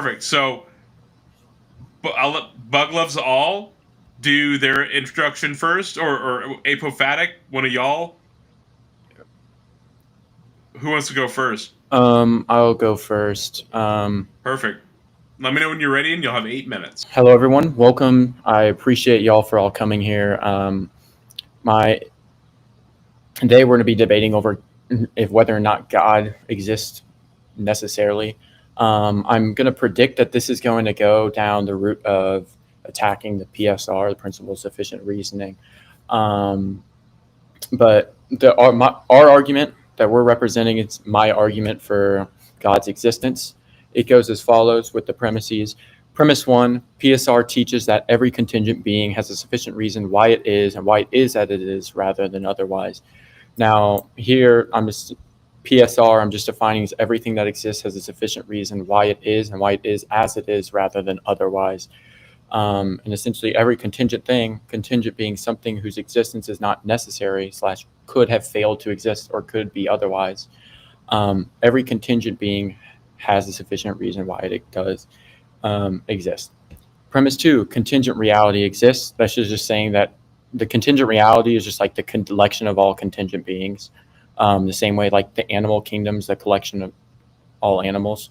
Perfect. So I'll let Bugslovesall do their introduction first, or Apophatic, one of y'all. Who wants to go first? I'll go first. Perfect. Let me know when you're ready, and you'll have 8 minutes. Hello, everyone. Welcome. I appreciate y'all for all coming here. Today we're going to be debating over if whether or not God exists necessarily. I'm going to predict that this is going to go down the route of attacking the PSR, the principle of sufficient reasoning. But our argument that we're representing is my argument for God's existence. It goes as follows with the premises. Premise 1, PSR teaches that every contingent being has a sufficient reason why it is and why it is as it is rather than otherwise. Now, here, I'm just defining as everything that exists has a sufficient reason why it is and why it is as it is rather than otherwise. And essentially every contingent being something whose existence is not necessary / could have failed to exist or could be otherwise. Every contingent being has a sufficient reason why it does exist. Premise 2, contingent reality exists. That's just saying that the contingent reality is just like the collection of all contingent beings. The same way like the animal kingdom is the collection of all animals.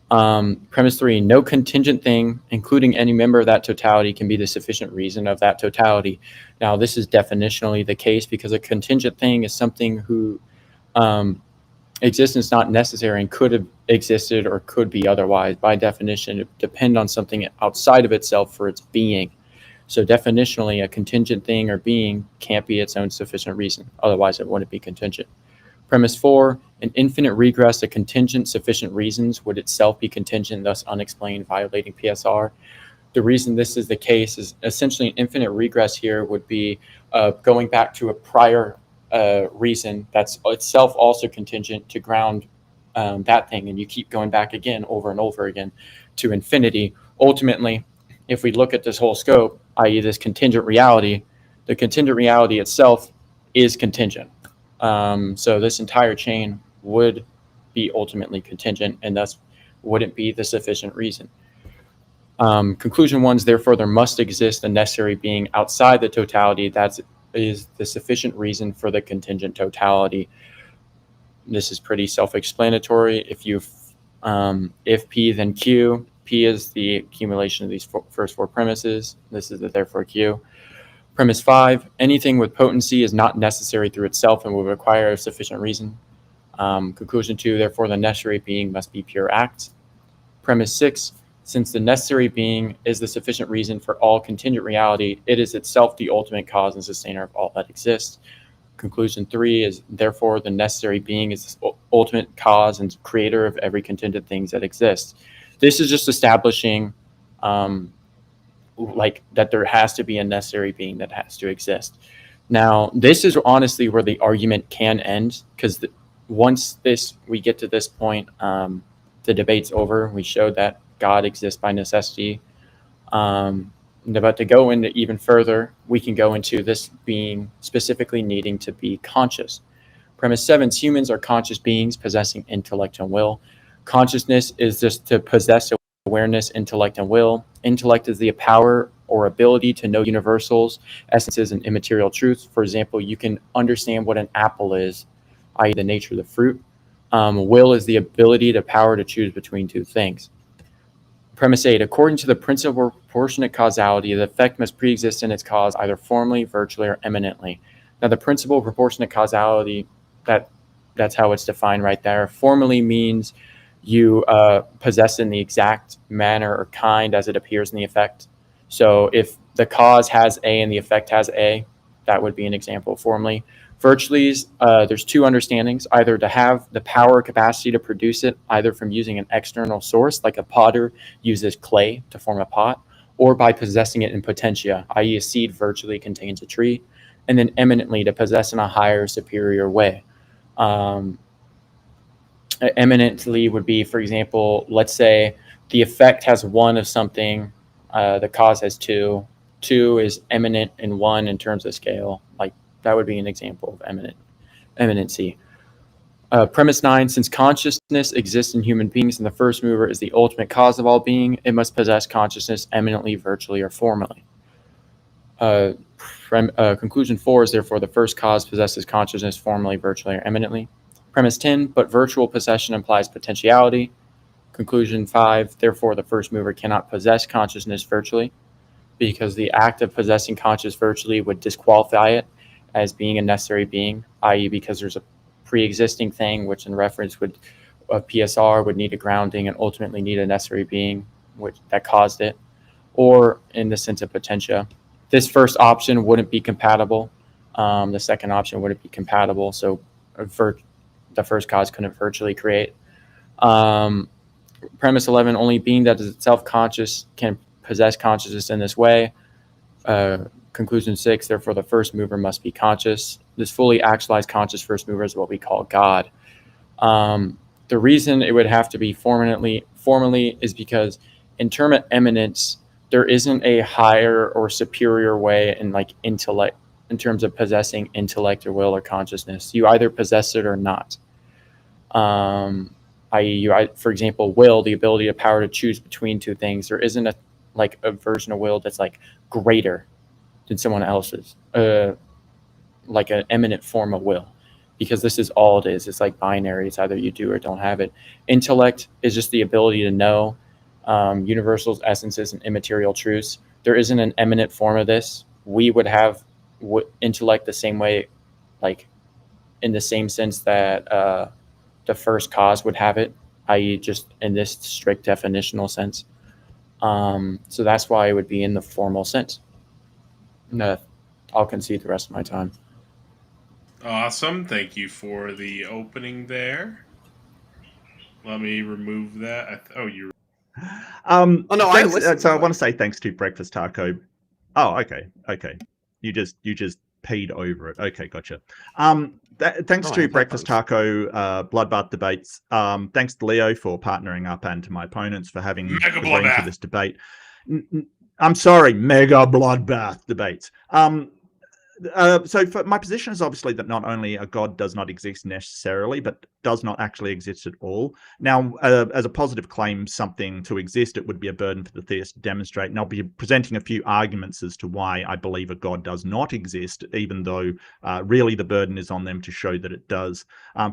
Premise 3, no contingent thing, including any member of that totality, can be the sufficient reason of that totality. Now, this is definitionally the case because a contingent thing is something whose existence not necessary and could have existed or could be otherwise. By definition, it depends on something outside of itself for its being. So definitionally, a contingent thing or being can't be its own sufficient reason. Otherwise, it wouldn't be contingent. Premise 4, an infinite regress of contingent sufficient reasons would itself be contingent, thus unexplained, violating PSR. The reason this is the case is essentially an infinite regress here would be going back to a prior reason that's itself also contingent to ground that thing, and you keep going back again over and over again to infinity. Ultimately, if we look at this whole scope, i.e. this contingent reality, the contingent reality itself is contingent. So this entire chain would be ultimately contingent and thus wouldn't be the sufficient reason. Conclusion 1 is therefore there must exist a necessary being outside the totality that is the sufficient reason for the contingent totality. This is pretty self-explanatory. If P, then Q. P is the accumulation of these first 4 premises. This is the therefore Q. Premise 5, anything with potency is not necessary through itself and will require a sufficient reason. Conclusion 2, therefore the necessary being must be pure act. Premise 6, since the necessary being is the sufficient reason for all contingent reality, it is itself the ultimate cause and sustainer of all that exists. Conclusion 3 is therefore the necessary being is the ultimate cause and creator of every contingent things that exists. This is just establishing like that there has to be a necessary being that has to exist. Now, this is honestly where the argument can end, because once we get to this point, the debate's over. We showed that God exists by necessity. But to go into even further, we can go into this being specifically needing to be conscious. Premise 7, humans are conscious beings possessing intellect and will. Consciousness is just to possess awareness, intellect, and will. Intellect is the power or ability to know universals, essences, and immaterial truths. For example, you can understand what an apple is, i.e. the nature of the fruit. Will is the ability, the power to choose between two things. Premise 8, according to the principle of proportionate causality, the effect must pre-exist in its cause either formally, virtually, or eminently. Now, the principle of proportionate causality, that's how it's defined right there. Formally means you possess in the exact manner or kind as it appears in the effect. So if the cause has A and the effect has A, that would be an example formally. Virtually, there's 2 understandings, either to have the power or capacity to produce it, either from using an external source, like a potter uses clay to form a pot, or by possessing it in potentia, i.e. a seed virtually contains a tree, and then eminently to possess in a higher, superior way. Eminently would be, for example, let's say the effect has 1 of something, the cause has 2. 2 is eminent in 1 in terms of scale. Like that would be an example of eminency. Premise 9, since consciousness exists in human beings and the first mover is the ultimate cause of all being, it must possess consciousness eminently, virtually, or formally. Conclusion 4 is therefore the first cause possesses consciousness formally, virtually, or eminently. Premise 10, but virtual possession implies potentiality. Conclusion 5, therefore the first mover cannot possess consciousness virtually, because the act of possessing conscious virtually would disqualify it as being a necessary being, i.e. because there's a pre-existing thing, which in reference would of PSR would need a grounding and ultimately need a necessary being, which that caused it, or in the sense of potentia. This first option wouldn't be compatible. The second option wouldn't be compatible, so the first cause couldn't virtually create. Premise 11, only being that is itself conscious can possess consciousness in this way. Conclusion 6, therefore the first mover must be conscious. This fully actualized conscious first mover is what we call God. The reason it would have to be formally is because in term of eminence, there isn't a higher or superior way in like intellect, in terms of possessing intellect or will or consciousness. You either possess it or not. I.e., for example, will, the ability to power to choose between two things. There isn't a version of will that's like greater than someone else's, like an eminent form of will, because this is all it is. It's like binary. It's either you do or don't have it. Intellect is just the ability to know universals, essences, and immaterial truths. There isn't an eminent form of this. We would have intellect the same way, like in the same sense that the first cause would have it, i.e. just in this strict definitional sense. So that's why it would be in the formal sense. No, I'll concede the rest of my time. Awesome. Thank you for the opening there. Let me remove that. You. Oh no, I listened. So I want to say thanks to Breakfast Taco. Oh, okay. You just peed over it. Okay, gotcha. Thanks to Breakfast Taco, Bloodbath debates. Thanks to Leo for partnering up and to my opponents for having agreed to this debate. I'm sorry, Mega Bloodbath debates. So for my position is obviously that not only a god does not exist necessarily, but does not actually exist at all. Now, as a positive claim something to exist, it would be a burden for the theist to demonstrate. And I'll be presenting a few arguments as to why I believe a god does not exist, even though really the burden is on them to show that it does.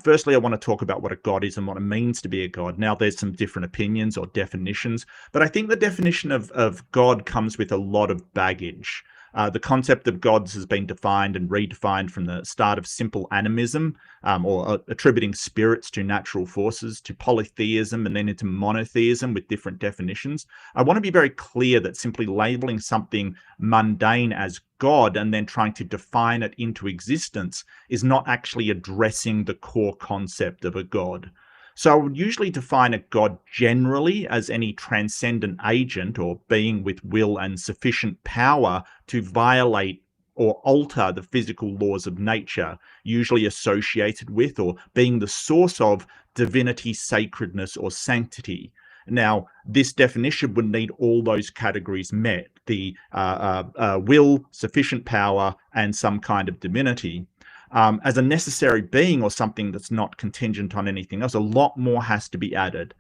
Firstly, I want to talk about what a god is and what it means to be a god. Now, there's some different opinions or definitions, but I think the definition of God comes with a lot of baggage. The concept of gods has been defined and redefined from the start of simple animism, or attributing spirits to natural forces, to polytheism, and then into monotheism with different definitions. I want to be very clear that simply labeling something mundane as God and then trying to define it into existence is not actually addressing the core concept of a god. So I would usually define a god generally as any transcendent agent or being with will and sufficient power to violate or alter the physical laws of nature, usually associated with or being the source of divinity, sacredness, or sanctity. Now, this definition would need all those categories met: the will, sufficient power, and some kind of divinity. As a necessary being or something that's not contingent on anything else, a lot more has to be added.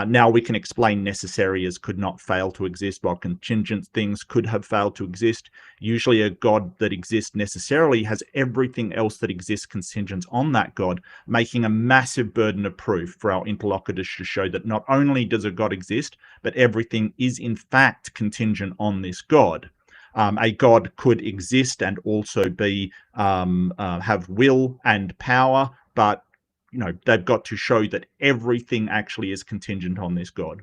Now we can explain necessary as could not fail to exist, while contingent things could have failed to exist. Usually a god that exists necessarily has everything else that exists contingent on that god, making a massive burden of proof for our interlocutors to show that not only does a god exist, but everything is in fact contingent on this god. A god could exist and also be have will and power, but they've got to show that everything actually is contingent on this god.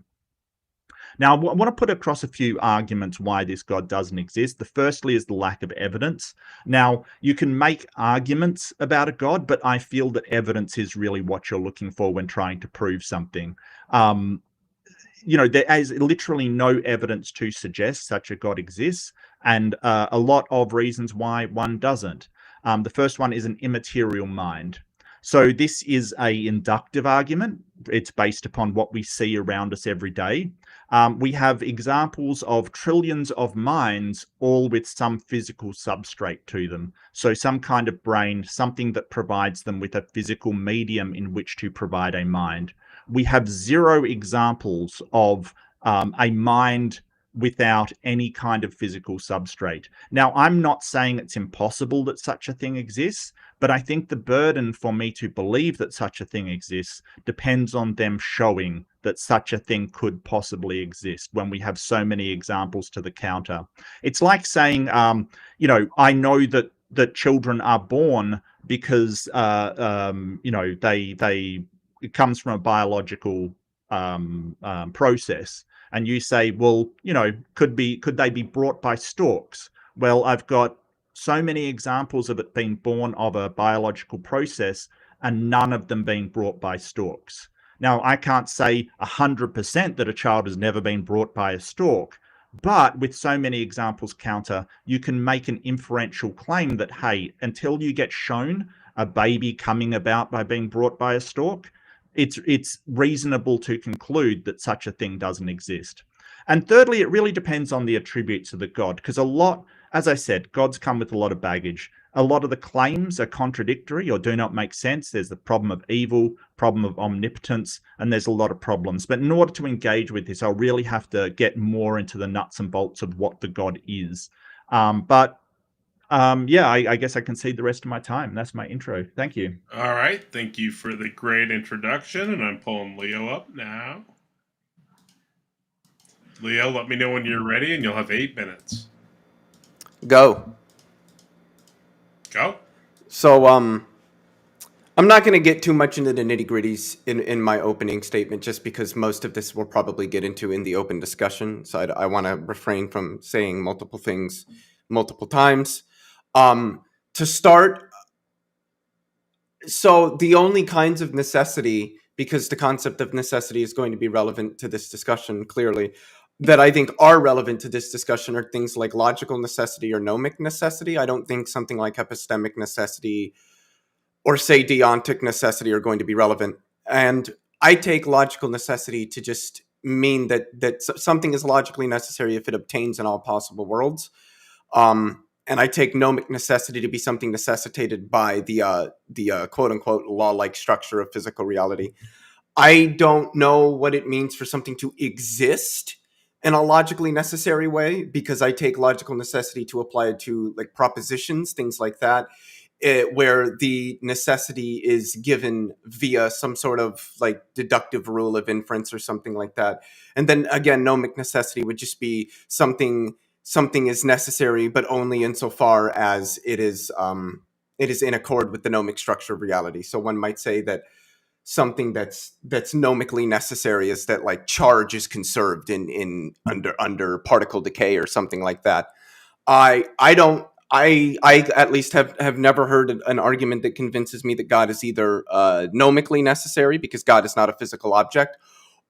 Now, I want to put across a few arguments why this god doesn't exist. The firstly is the lack of evidence. Now, you can make arguments about a god, but I feel that evidence is really what you're looking for when trying to prove something. There is literally no evidence to suggest such a god exists, and a lot of reasons why one doesn't. The first one is an immaterial mind. So this is a inductive argument. It's based upon what we see around us every day. We have examples of trillions of minds, all with some physical substrate to them. So some kind of brain, something that provides them with a physical medium in which to provide a mind. We have 0 examples of a mind without any kind of physical substrate. Now, I'm not saying it's impossible that such a thing exists, but I think the burden for me to believe that such a thing exists depends on them showing that such a thing could possibly exist when we have so many examples to the counter. It's like saying, I know that children are born because, it comes from a biological process. And you say, well, could they be brought by storks? Well, I've got so many examples of it being born of a biological process and none of them being brought by storks. Now, I can't say 100% that a child has never been brought by a stork, but with so many examples counter, you can make an inferential claim that, hey, until you get shown a baby coming about by being brought by a stork, it's reasonable to conclude that such a thing doesn't exist. And thirdly, it really depends on the attributes of the god, because as I said, gods come with a lot of baggage. A lot of the claims are contradictory or do not make sense. There's the problem of evil, problem of omnipotence, and there's a lot of problems. But in order to engage with this, I'll really have to get more into the nuts and bolts of what the god is. I guess I can cede the rest of my time. That's my intro. Thank you. All right. Thank you for the great introduction. And I'm pulling Leo up now. Leo, let me know when you're ready, and you'll have 8 minutes. Go. So, I'm not going to get too much into the nitty-gritties in my opening statement, just because most of this we'll probably get into in the open discussion. So I want to refrain from saying multiple things multiple times. To start, so the only kinds of necessity, because the concept of necessity is going to be relevant to this discussion clearly, that I think are relevant to this discussion are things like logical necessity or gnomic necessity. I don't think something like epistemic necessity or, say, deontic necessity are going to be relevant. And I take logical necessity to just mean that something is logically necessary if it obtains in all possible worlds. And I take gnomic necessity to be something necessitated by the quote-unquote law-like structure of physical reality. I don't know what it means for something to exist in a logically necessary way, because I take logical necessity to apply it to like propositions, things like that, where the necessity is given via some sort of like deductive rule of inference or something like that. And then again, gnomic necessity would just be something is necessary, but only insofar as it is in accord with the gnomic structure of reality. So one might say that something that's gnomically necessary is that like charge is conserved in under particle decay or something like that. I at least have never heard an argument that convinces me that God is either gnomically necessary because God is not a physical object,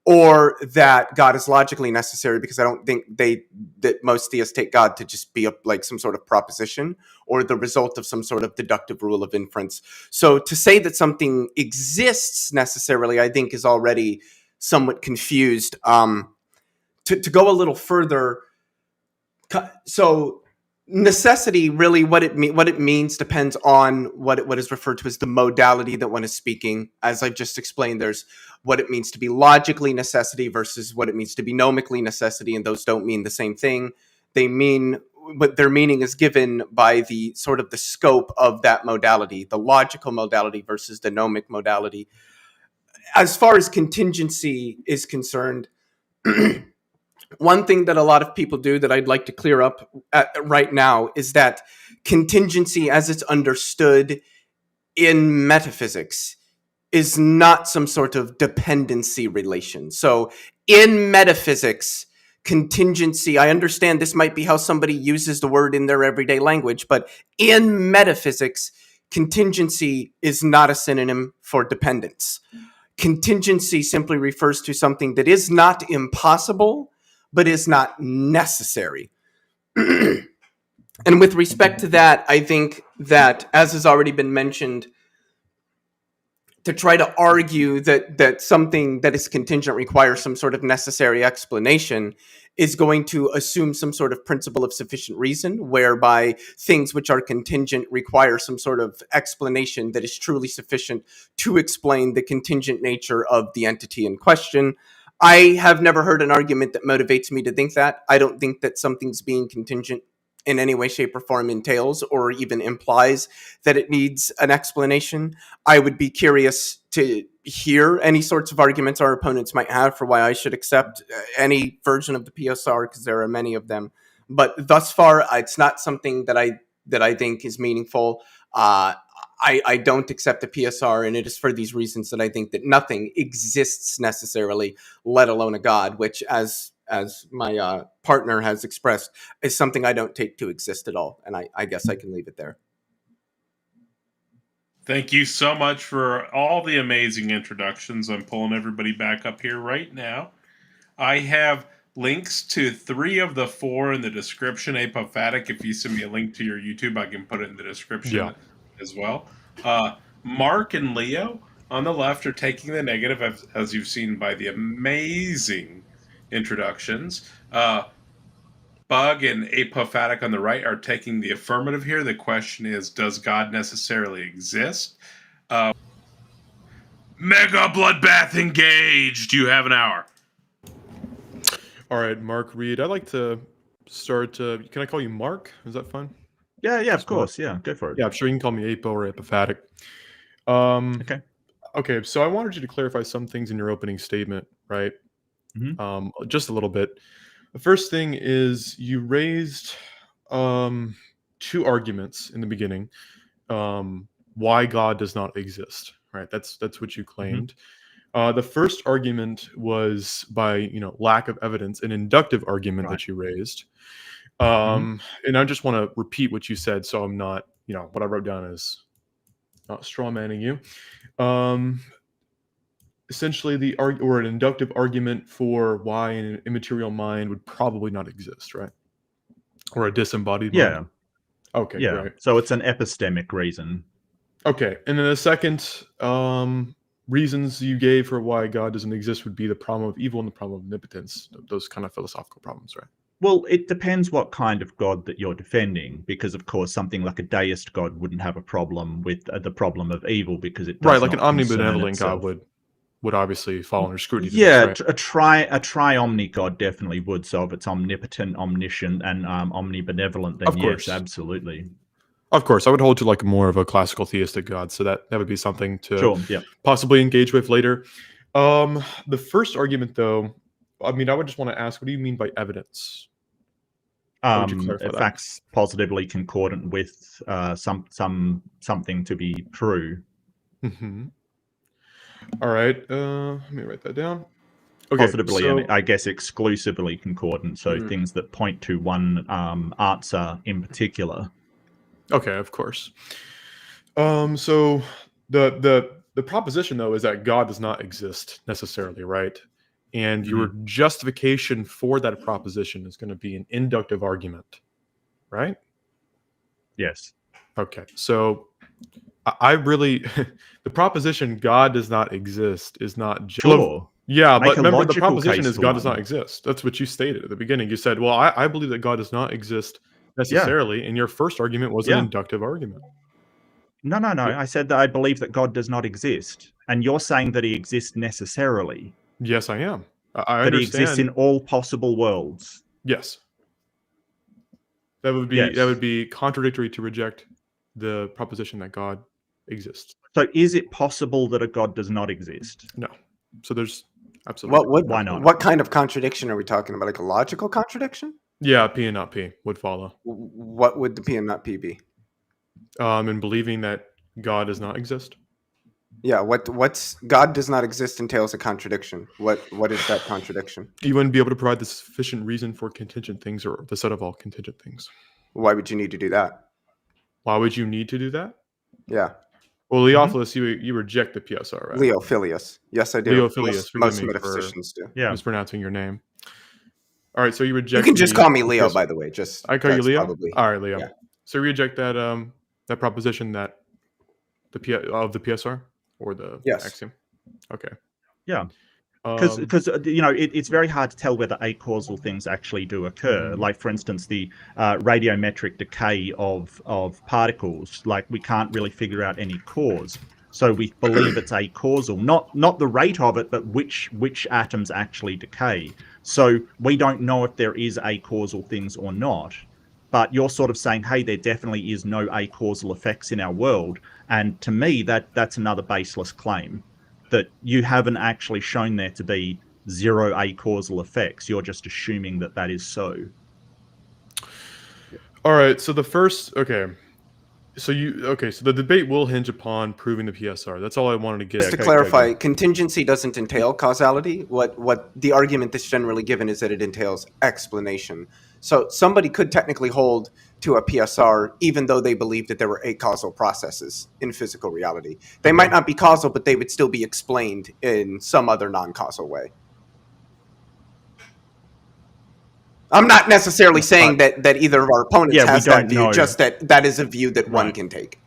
or that God is logically necessary, because I don't think that most theists take God to just be like some sort of proposition or the result of some sort of deductive rule of inference. So to say that something exists necessarily, I think, is already somewhat confused. To go a little further, so necessity, really what it means depends on what is referred to as the modality that one is speaking. As I've just explained, there's what it means to be logically necessity versus what it means to be gnomically necessity, and those don't mean the same thing. They mean, but their meaning is given by the sort of the scope of that modality, the logical modality versus the gnomic modality. As far as contingency is concerned, one thing that a lot of people do that I'd like to clear up right now is that contingency, as it's understood in metaphysics, is not some sort of dependency relation. So in metaphysics, contingency, I understand this might be how somebody uses the word in their everyday language, but in metaphysics, contingency is not a synonym for dependence. Contingency simply refers to something that is not impossible, but is not necessary. And with respect to that, I think that, as has already been mentioned, to try to argue that something that is contingent requires some sort of necessary explanation is going to assume some sort of principle of sufficient reason, whereby things which are contingent require some sort of explanation that is truly sufficient to explain the contingent nature of the entity in question. I have never heard an argument that motivates me to think that. I don't think that something's being contingent in any way, shape, or form entails or even implies that it needs an explanation. I would be curious to hear any sorts of arguments our opponents might have for why I should accept any version of the PSR, because there are many of them. But thus far, it's not something that I think is meaningful. I don't accept the PSR, and it is for these reasons that I think that nothing exists necessarily, let alone a God, which, as my partner has expressed, is something I don't take to exist at all. And I guess I can leave it there. Thank you so much for all the amazing introductions. I'm pulling everybody back up here right now. I have links to 3 of the 4 in the description. Apophatic, if you send me a link to your YouTube, I can put it in the description as well. Mark and Leo on the left are taking the negative, as you've seen by the amazing introductions. Bug and Apophatic on the right are taking the affirmative here. The question is, does God necessarily exist? Mega Bloodbath engaged! You have an hour. All right, Mark Reed. I'd like to start. Can I call you Mark? Is that fine? Yeah, of course. Yeah, go for it. Yeah, I'm sure you can call me Apo or Apophatic. Okay, so I wanted you to clarify some things in your opening statement, right? Mm-hmm. Just a little bit. The first thing is you raised 2 arguments in the beginning. Why God does not exist, right? That's what you claimed. Mm-hmm. The first argument was by lack of evidence, an inductive argument that you raised. And I just want to repeat what you said, so I'm not, what I wrote down is not straw manning you. Essentially, an inductive argument for why an immaterial mind would probably not exist, right? Or a disembodied mind. Okay. Yeah. Right. So it's an epistemic reason. Okay. And then the second reasons you gave for why God doesn't exist would be the problem of evil and the problem of omnipotence. Those kind of philosophical problems, right? Well, it depends what kind of God that you're defending, because of course something like a deist God wouldn't have a problem with the problem of evil, because it does like an omnibenevolent God would obviously fall under scrutiny. Yeah, right? a tri-omni God definitely would. So if it's omnipotent, omniscient, and omnibenevolent, then yes, absolutely. Of course, I would hold to like more of a classical theistic God, so that would be something to possibly engage with later. The first argument, though, I mean, I would just want to ask, what do you mean by evidence? Facts positively concordant with something to be true. Mm-hmm. All right, let me write that down. Okay, positively, and I guess exclusively concordant, so things that point to one answer in particular. Okay, of course. So the proposition, though, is that God does not exist necessarily, right? And your justification for that proposition is going to be an inductive argument, right? Yes. Okay, so I really, the proposition God does not exist is not just... Sure. Yeah, but remember, the proposition is God does not exist. That's what you stated at the beginning. You said, well, I believe that God does not exist necessarily, and your first argument was an inductive argument. No. I said that I believe that God does not exist, and you're saying that he exists necessarily. Yes, I am. I understand. He exists in all possible worlds. Yes. That would be contradictory to reject the proposition that God exists. So is it possible that a God does not exist? No. So there's absolutely... Why not? What kind of contradiction are we talking about? Like a logical contradiction? Yeah, P and not P would follow. What would the P and not P be? In believing that God does not exist. Yeah, what's God does not exist entails a contradiction. What is that contradiction? You wouldn't be able to provide the sufficient reason for contingent things or the set of all contingent things. Why would you need to do that? Why would you need to do that? Yeah. Well, Leophilius, you reject the PSR, right? Leophilius. Yes, I do. Leophilius. Most metaphysicians do. Yeah. Mispronouncing your name. All right, so you reject... You can just call me Leo, by the way. I call you Leo? Probably... All right, Leo. Yeah. So you reject that proposition that the PSR? or the Yes. axiom? Okay. Yeah. Because it's very hard to tell whether acausal things actually do occur. Like, for instance, the radiometric decay of particles. Like, we can't really figure out any cause, so we believe it's acausal. Not the rate of it, but which atoms actually decay. So we don't know if there is acausal things or not. But you're sort of saying, hey, there definitely is no acausal effects in our world, and to me, that's another baseless claim. That you haven't actually shown there to be zero acausal effects. You're just assuming that is so. All right. So the first, okay. So the debate will hinge upon proving the PSR. That's all I wanted to get. Just to clarify, contingency doesn't entail causality. What the argument that's generally given is that it entails explanation. So somebody could technically hold to a PSR even though they believe that there were acausal processes in physical reality. They might not be causal, but they would still be explained in some other non-causal way. I'm not necessarily saying that either of our opponents has that view, just that is a view that one can take.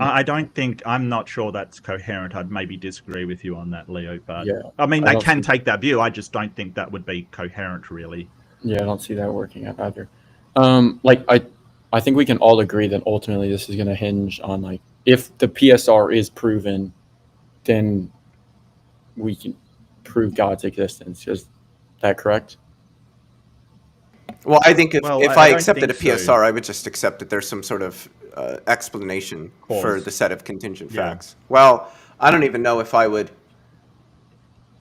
I'm not sure that's coherent. I'd maybe disagree with you on that, Leo. But yeah, I mean, they can take that view. I just don't think that would be coherent, really. Yeah, I don't see that working out either. I think we can all agree that ultimately this is going to hinge on, like, if the PSR is proven, then we can prove God's existence. Is that correct? Well, I think if I accepted a PSR, I would just accept that there's some sort of explanation for the set of contingent facts. Well, I don't even know if I would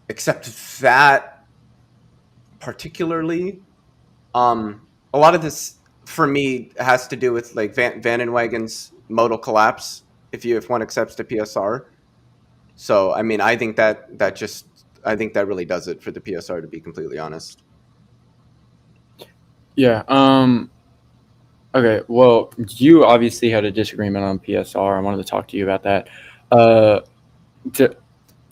accept that particularly. A lot of this, for me, has to do with like Van Inwagen's modal collapse. If one accepts the PSR, so I mean, I think that really does it for the PSR. To be completely honest. Yeah. Okay. Well, you obviously had a disagreement on PSR. I wanted to talk to you about that.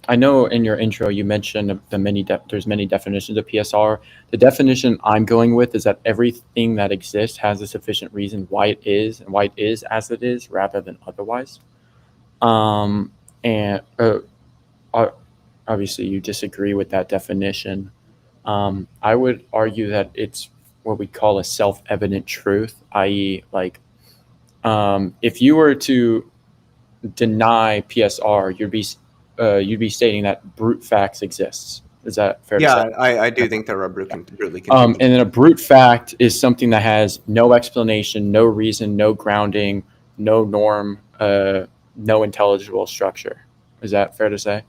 I know in your intro you mentioned there's many definitions of PSR. The definition I'm going with is that everything that exists has a sufficient reason why it is and why it is as it is, rather than otherwise. Obviously you disagree with that definition. I would argue that it's what we call a self-evident truth, i.e., like, if you were to deny PSR, you'd be stating that brute facts exists. Is that fair to say? Yeah, I do think there are brutally contingent. And then a brute fact is something that has no explanation, no reason, no grounding, no norm, no intelligible structure. Is that fair to say?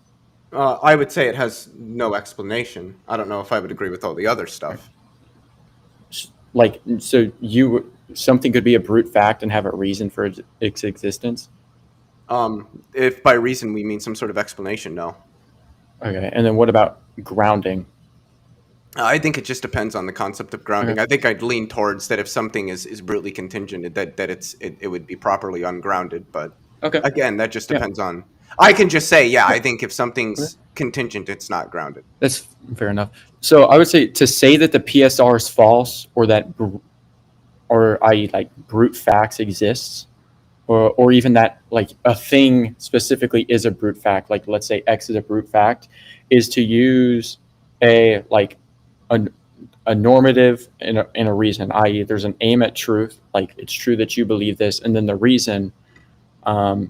I would say it has no explanation. I don't know if I would agree with all the other stuff. Like, so something could be a brute fact and have a reason for its existence? If by reason we mean some sort of explanation, no. Okay, and then what about grounding? I think it just depends on the concept of grounding. Okay. I think I'd lean towards that if something is brutally contingent, that it would be properly ungrounded. But again, that just depends on. I can just say, I think if something's contingent, it's not grounded. That's fair enough. So I would say to say that the PSR is false, or i.e. like brute facts exists, or even that like a thing specifically is a brute fact, like let's say X is a brute fact, is to use a normative in a reason, i.e. there's an aim at truth, like it's true that you believe this, and then the reason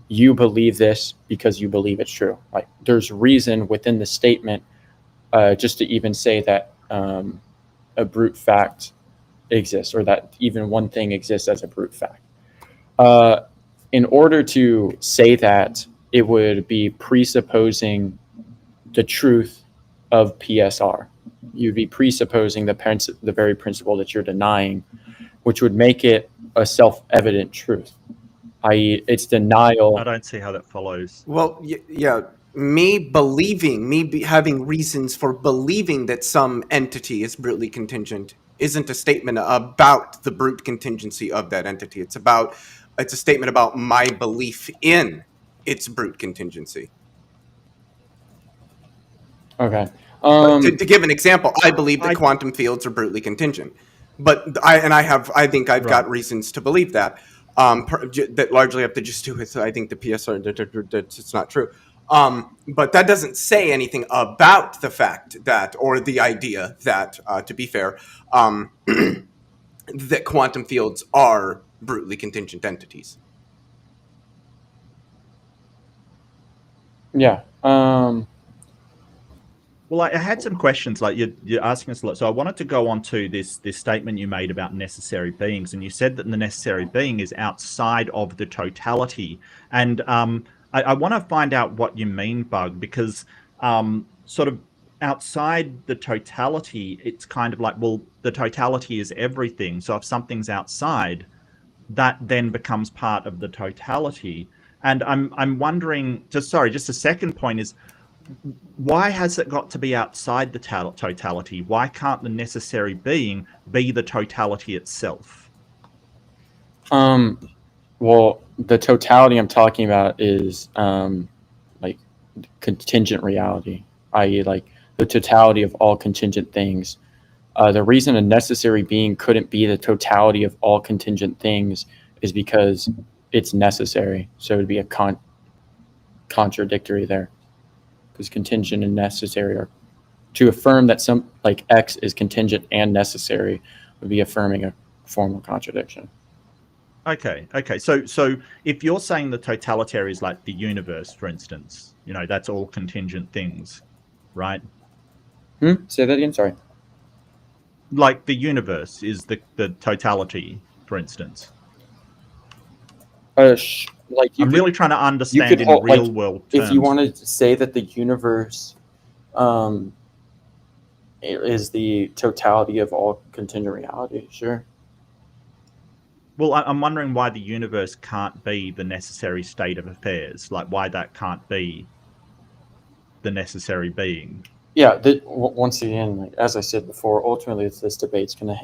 you believe this because you believe it's true. Like there's reason within the statement, just to even say that a brute fact exists, or that even one thing exists as a brute fact. In order to say that, it would be presupposing the truth of PSR. You'd be presupposing the very principle that you're denying, which would make it a self-evident truth, i.e. it's denial. I don't see how that follows. Well, yeah, having reasons for believing that some entity is brutally contingent isn't a statement about the brute contingency of that entity. It's a statement about my belief in its brute contingency. Okay. To give an example, I believe that quantum fields are brutally contingent, but I think I've got reasons to believe that. that largely have to just do with, I think, the PSR, that it's not true. But that doesn't say anything about the fact that, or the idea that, to be fair, that quantum fields are brutally contingent entities. Yeah. Well, I had some questions. Like you're asking us a lot, so I wanted to go on to this statement you made about necessary beings, and you said that the necessary being is outside of the totality. And I want to find out what you mean, Bug, because sort of outside the totality, it's kind of like, well, the totality is everything. So if something's outside, that then becomes part of the totality. And I'm wondering, just a second point is, why has it got to be outside the totality? Why can't the necessary being be the totality itself? Well, the totality I'm talking about is like contingent reality, i.e. like the totality of all contingent things. The reason a necessary being couldn't be the totality of all contingent things is because it's necessary. So it would be a contradictory there. Because contingent and necessary are, to affirm that some, like X is contingent and necessary, would be affirming a formal contradiction. Okay. So if you're saying the totalitarian is like the universe, for instance, that's all contingent things, right? Say that again. Sorry. Like the universe is the totality, for instance. Like I'm really trying to understand in real world terms. If you wanted to say that the universe is the totality of all contingent reality, sure. Well, I'm wondering why the universe can't be the necessary state of affairs, like why that can't be the necessary being. Yeah, once again, like, as I said before, ultimately this debate's going to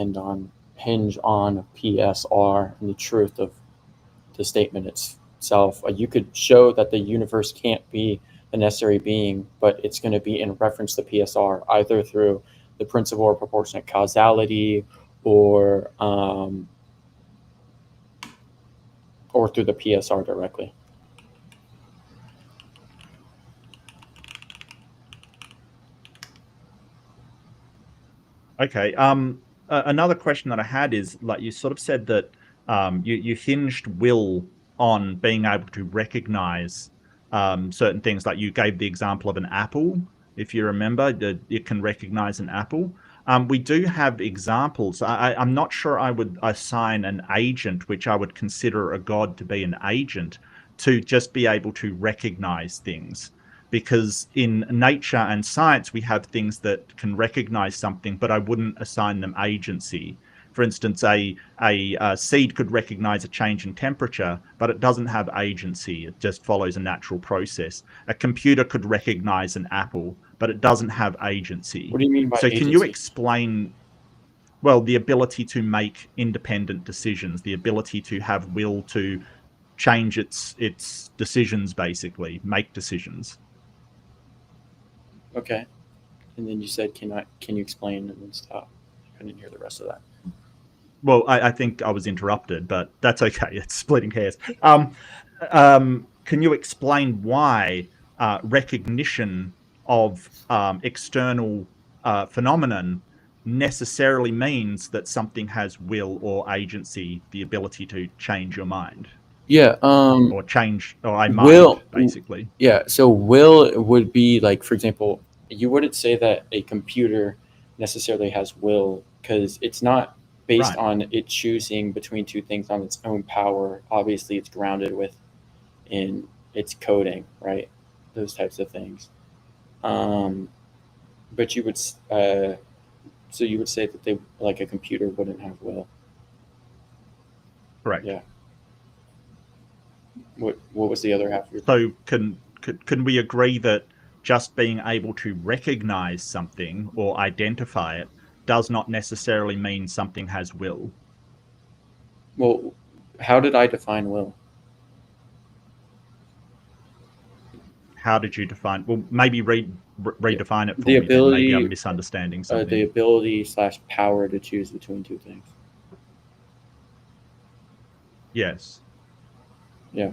hinge on PSR and the truth of the statement itself. You could show that the universe can't be the necessary being, but it's going to be in reference to PSR, either through the principle of proportionate causality or through the PSR directly. Okay. Another question that I had is, like, you sort of said that you hinged will on being able to recognize certain things. Like you gave the example of an apple, if you remember, that it can recognize an apple. We do have examples. I'm not sure I would assign an agent, which I would consider a god to be an agent, to just be able to recognize things. Because in nature and science, we have things that can recognize something, but I wouldn't assign them agency. For instance, a seed could recognize a change in temperature, but it doesn't have agency. It just follows a natural process. A computer could recognize an apple, but it doesn't have agency. What do you mean by agency? So can you explain, well, the ability to make independent decisions, the ability to have will to change its decisions, basically, make decisions? Okay. And then you said, can you explain, and then stop. I couldn't hear the rest of that. Well, I think I was interrupted, but that's okay. It's splitting hairs. Can you explain why recognition of external phenomenon necessarily means that something has will or agency, the ability to change your mind? Yeah. Or change, or I mind, will, basically. Yeah. So will would be like, for example, you wouldn't say that a computer necessarily has will, because it's not based on it choosing between two things on its own power. Obviously, it's grounded in its coding, right? Those types of things. But you would, so you would say that like a computer wouldn't have will. Correct. Yeah. What was the other half of your question? So can we agree that just being able to recognize something or identify it does not necessarily mean something has will? Well, how did I define will? How did you define? Well, maybe redefine it for the me. Ability, maybe I'm misunderstanding something. The ability / power to choose between two things. Yes. Yeah.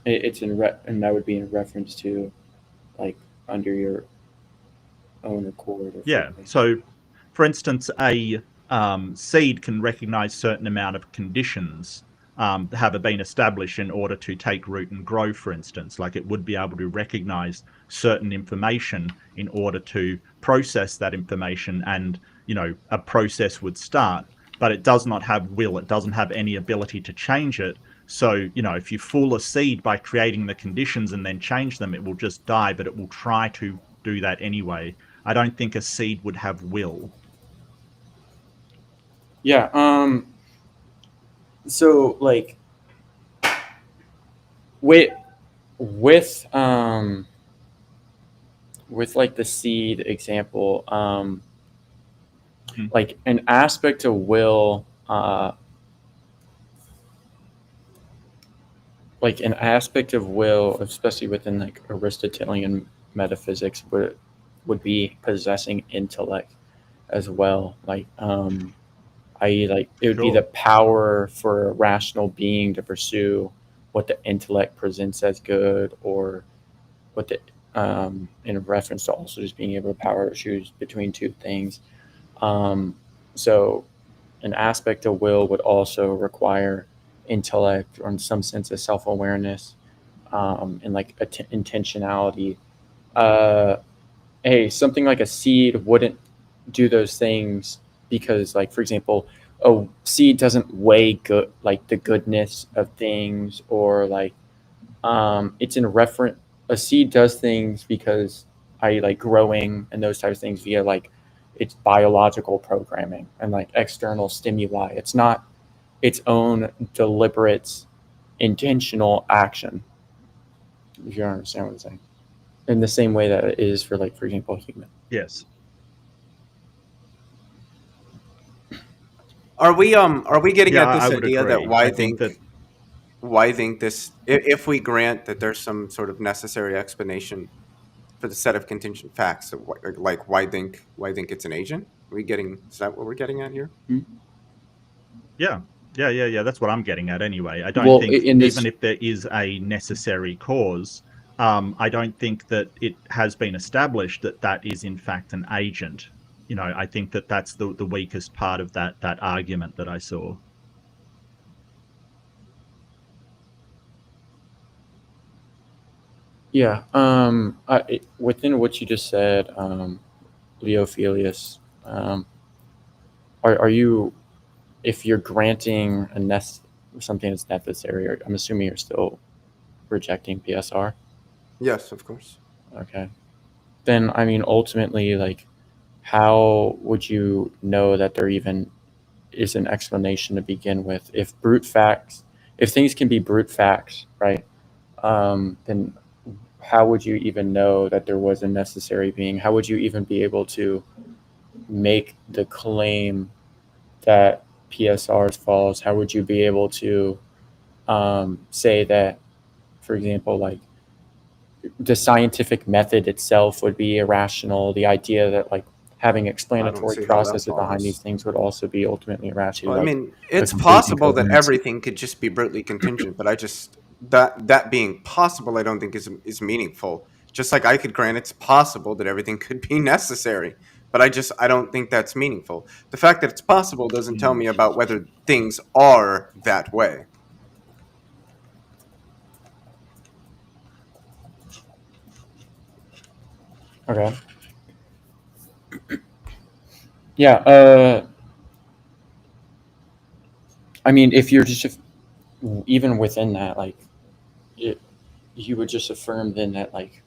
It's in and that would be in reference to like under your own accord. Or Yeah. So, for instance, a seed can recognize certain amount of conditions that have been established in order to take root and grow. For instance, like it would be able to recognize certain information in order to process that information, and a process would start. But it does not have will. It doesn't have any ability to change it. So, if you fool a seed by creating the conditions and then change them, it will just die, but it will try to do that anyway. I don't think a seed would have will. Yeah. So like with like the seed example, like an aspect of will, especially within like Aristotelian metaphysics, would be possessing intellect as well. Like, i.e., like it would be the power for a rational being to pursue what the intellect presents as good, or what the in reference to also just being able to power to choose between two things. So an aspect of will would also require intellect, or in some sense a self-awareness, and like intentionality. Something like a seed wouldn't do those things because, like, for example, a seed doesn't weigh good, like the goodness of things, or like it's in reference. A seed does things because like growing and those types of things via like its biological programming and like external stimuli. It's not its own deliberate, intentional action. If you understand what I'm saying. In the same way that it is for, like, for example, a human. Yes. Are we getting at this I would idea agree. that why think this, if we grant that there's some sort of necessary explanation for the set of contingent facts, like why think it's an agent? Is that what we're getting at here? Yeah. That's what I'm getting at anyway. I don't think even if there is a necessary cause, I don't think that it has been established that that is in fact an agent. I think that that's the weakest part of that argument that I saw. Yeah. Within what you just said, Leophilius, are you, if you're granting something that's necessary, I'm assuming you're still rejecting PSR? Yes, of course. Okay. Then, I mean, ultimately, like, how would you know that there even is an explanation to begin with? If things can be brute facts, right? Then how would you even know that there was a necessary being? How would you even be able to make the claim that PSR is false? How would you be able to say that, for example, like the scientific method itself would be irrational? The idea that like having explanatory processes behind these things would also be ultimately irrational. Well, I mean, it's possible that everything could just be brutally contingent, but I just that being possible, I don't think is meaningful. Just like I could grant it's possible that everything could be necessary, but I don't think that's meaningful. The fact that it's possible doesn't tell me about whether things are that way. Okay. Yeah. I mean, if you're just even within that, like, you would just affirm then that like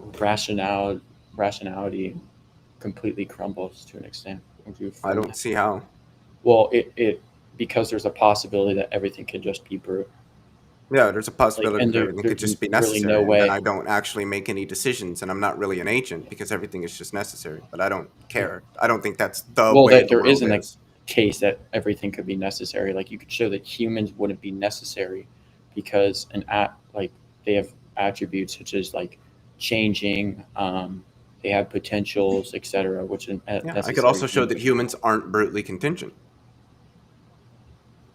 rationality completely crumbles to an extent. I don't see how. Well, it because there's a possibility that everything could just be brute. Yeah, there's a possibility that everything could just be necessary. Really no way. And I don't actually make any decisions, and I'm not really an agent because everything is just necessary. But I don't care. I don't think that's the way the world is. There isn't a case that everything could be necessary. Like, you could show that humans wouldn't be necessary because they have attributes such as like changing, they have potentials, etc. Which I could also show that humans aren't brutally contingent.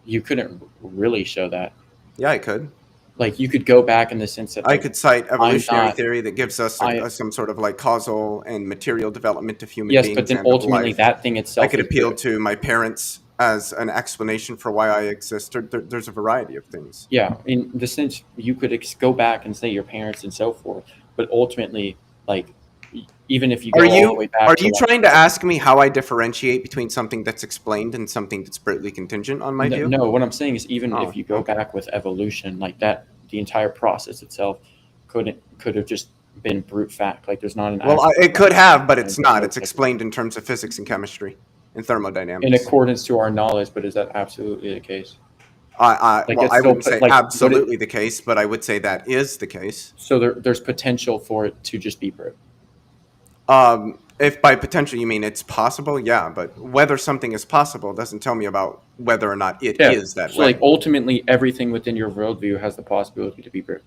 you couldn't really show that. Yeah, I could. Like, you could go back in the sense that, like, I could cite evolutionary not- theory that gives us some sort of like causal and material development of human yes, beings. but then and of ultimately life. that thing itself I could is appeal good. to my parents as an explanation for why I exist. There's a variety of things. Yeah, in the sense you could go back and say your parents and so forth, but ultimately, like, even if you go all the way back, are you trying to ask me how I differentiate between something that's explained and something that's brutally contingent on my view? No, what I'm saying is even if you go back with evolution, like that, the entire process itself could have just been brute fact. Like, there's not an it could have, but it's not. It's explained in terms of physics and chemistry and thermodynamics in accordance to our knowledge. But is that absolutely the case? I wouldn't say absolutely the case, but I would say that is the case. So there's potential for it to just be brute. If by potential you mean it's possible, yeah, but whether something is possible doesn't tell me about whether or not it is that way. So, like, ultimately, everything within your worldview has the possibility to be brute.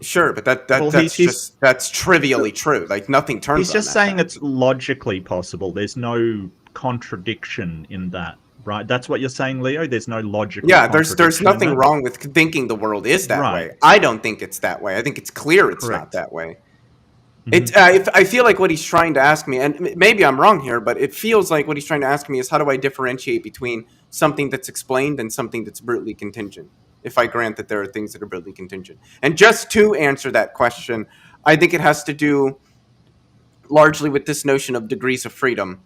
Sure, but that's trivially true. Like, nothing turns. He's just saying it's logically possible. There's no contradiction in that, right? That's what you're saying, Leo. There's no logical. Yeah, there's nothing wrong with thinking the world is that way. I don't think it's that way. I think it's clear it's not that way. I feel like what he's trying to ask me, and maybe I'm wrong here, but it feels like what he's trying to ask me is how do I differentiate between something that's explained and something that's brutally contingent, if I grant that there are things that are brutally contingent. And just to answer that question, I think it has to do largely with this notion of degrees of freedom.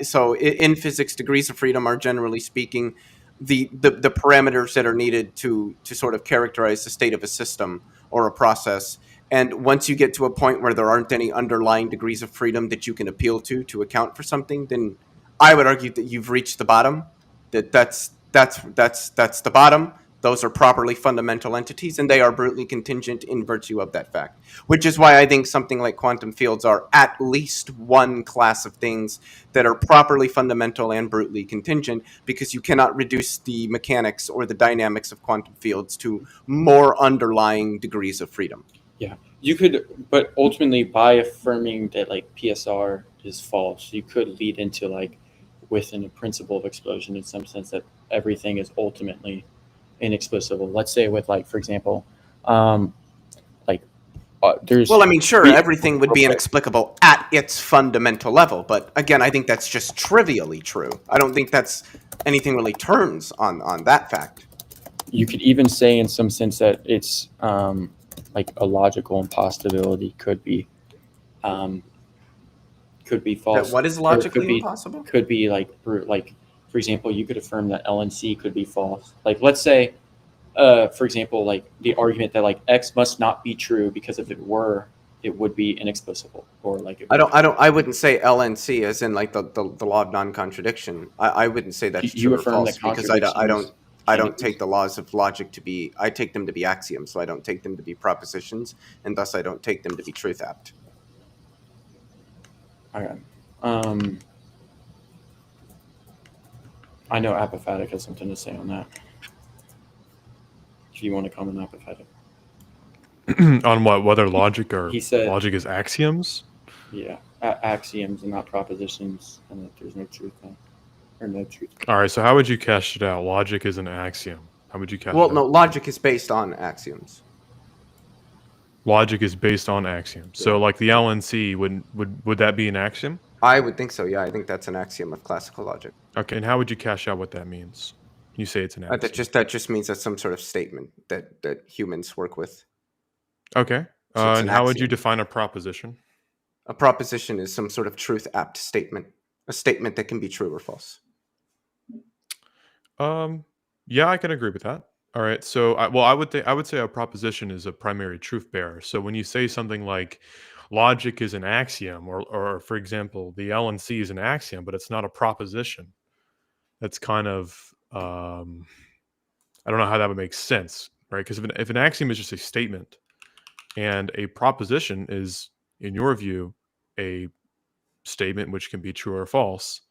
So in physics, degrees of freedom are, generally speaking, the parameters that are needed to sort of characterize the state of a system or a process. And once you get to a point where there aren't any underlying degrees of freedom that you can appeal to account for something, then I would argue that you've reached the bottom. That's the bottom. Those are properly fundamental entities, and they are brutally contingent in virtue of that fact. Which is why I think something like quantum fields are at least one class of things that are properly fundamental and brutally contingent, because you cannot reduce the mechanics or the dynamics of quantum fields to more underlying degrees of freedom. Yeah, you could, but ultimately, by affirming that, like, PSR is false, you could lead into, like, within a principle of explosion, in some sense, that everything is ultimately inexplicable. Let's say with, like, for example, there's. Well, I mean, sure, everything would be inexplicable at its fundamental level, but again, I think that's just trivially true. I don't think that's anything really turns on that fact. You could even say, in some sense, that it's like a logical impossibility could be false. That what is logically impossible? Could be like for example, you could affirm that LNC could be false. Like, let's say, for example, like the argument that, like, X must not be true because if it were, it would be inexplicable, or like. I wouldn't say LNC as in like the law of non-contradiction. I wouldn't say that's true or false, because I don't take the laws of logic to be, I take them to be axioms, so I don't take them to be propositions, and thus I don't take them to be truth apt. Okay. I know Apophatic has something to say on that. If you want to comment, Apophatic. On what? Whether logic or he said, logic is axioms? Yeah, axioms and not propositions, and that there's no truth there. Or no truth. All right, so how would you cash it out? Logic is an axiom. How would you cash it out? Well, no, logic is based on axioms. Logic is based on axioms. So, like the LNC, would that be an axiom? I would think so, yeah. I think that's an axiom of classical logic. Okay, and how would you cash out what that means? You say it's an axiom. That just means that's some sort of statement that humans work with. Okay. So and how would you define a proposition? A proposition is some sort of truth apt statement. A statement that can be true or false. Yeah, I can agree with that. All right. So, I would say a proposition is a primary truth bearer. So when you say something like logic is an axiom, or for example, the LNC is an axiom, but it's not a proposition, that's kind of I don't know how that would make sense, right? Because if an axiom is just a statement, and a proposition is, in your view, a statement which can be true or false,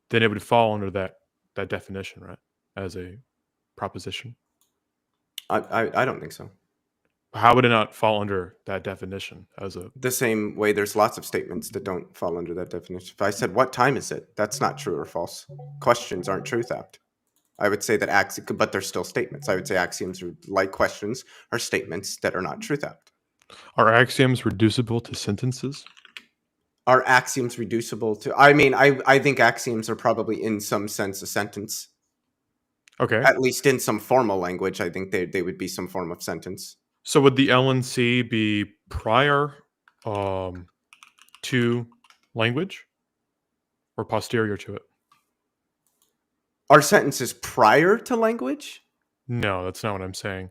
then it would fall under that definition, right? As a proposition. I don't think so. How would it not fall under that definition as a... The same way there's lots of statements that don't fall under that definition. If I said, what time is it? That's not true or false. Questions aren't truth apt. I would say that but they're still statements. I would say axioms are like questions are statements that are not truth-out. Are axioms reducible to sentences? Are axioms reducible to? I mean, I think axioms are probably in some sense a sentence. Okay. At least in some formal language, I think they would be some form of sentence. So would the LNC be prior to language or posterior to it? Are sentences prior to language? No, that's not what I'm saying.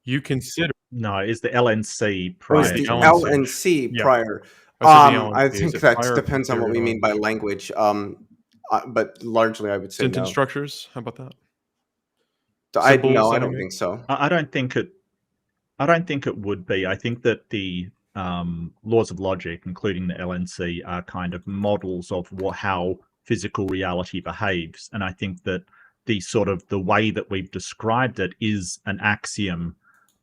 You consider No, is the LNC Or prior? is the to LNC Yeah. prior? I I said the think LNC. Is it that prior or depends on what we posterior to mean by language. But largely, I would say sentence no. structures? How about that? I Symbols that don't we think so. I don't think it would be. I think that the laws of logic, including the LNC, are kind of models of how physical reality behaves. And I think that the way that we've described it is an axiom,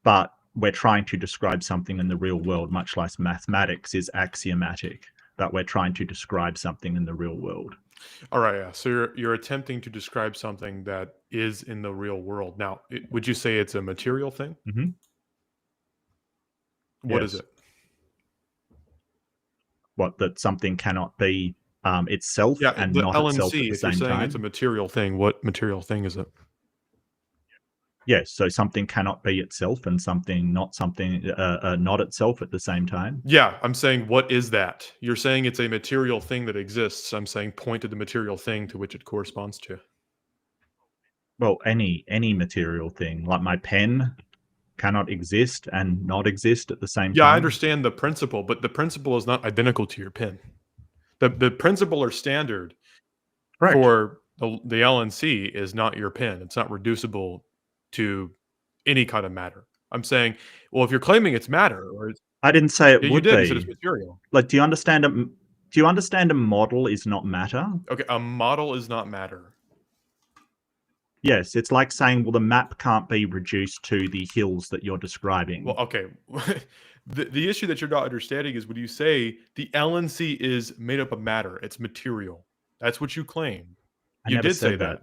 but we're trying to describe something in the real world, much like mathematics is axiomatic, but we're trying to describe something in the real world. All right, yeah. So you're attempting to describe something that is in the real world. Now, would you say it's a material thing? Mm-hmm. What is it? What, that something cannot be itself and the not LNC, itself at the if same you're saying time? it's a material thing, what material thing is it? Yes, so something cannot be itself and something not itself at the same time. Yeah, I'm saying what is that? You're saying it's a material thing that exists. I'm saying point to the material thing to which it corresponds to. Well, any material thing, like my pen cannot exist and not exist at the same time. Yeah, I understand the principle, but the principle is not identical to your pen. The principle or standard for the LNC is not your pen. It's not reducible to any kind of matter. I'm saying, well, if you're claiming it's matter, or I didn't say it would be. You said it's material. Like, do you understand a model is not matter? Okay, a model is not matter. Yes, it's like saying, well, the map can't be reduced to the hills that you're describing. Well, okay. The issue that you're not understanding is when you say the LNC is made up of matter, it's material. That's what you claim. You did say that.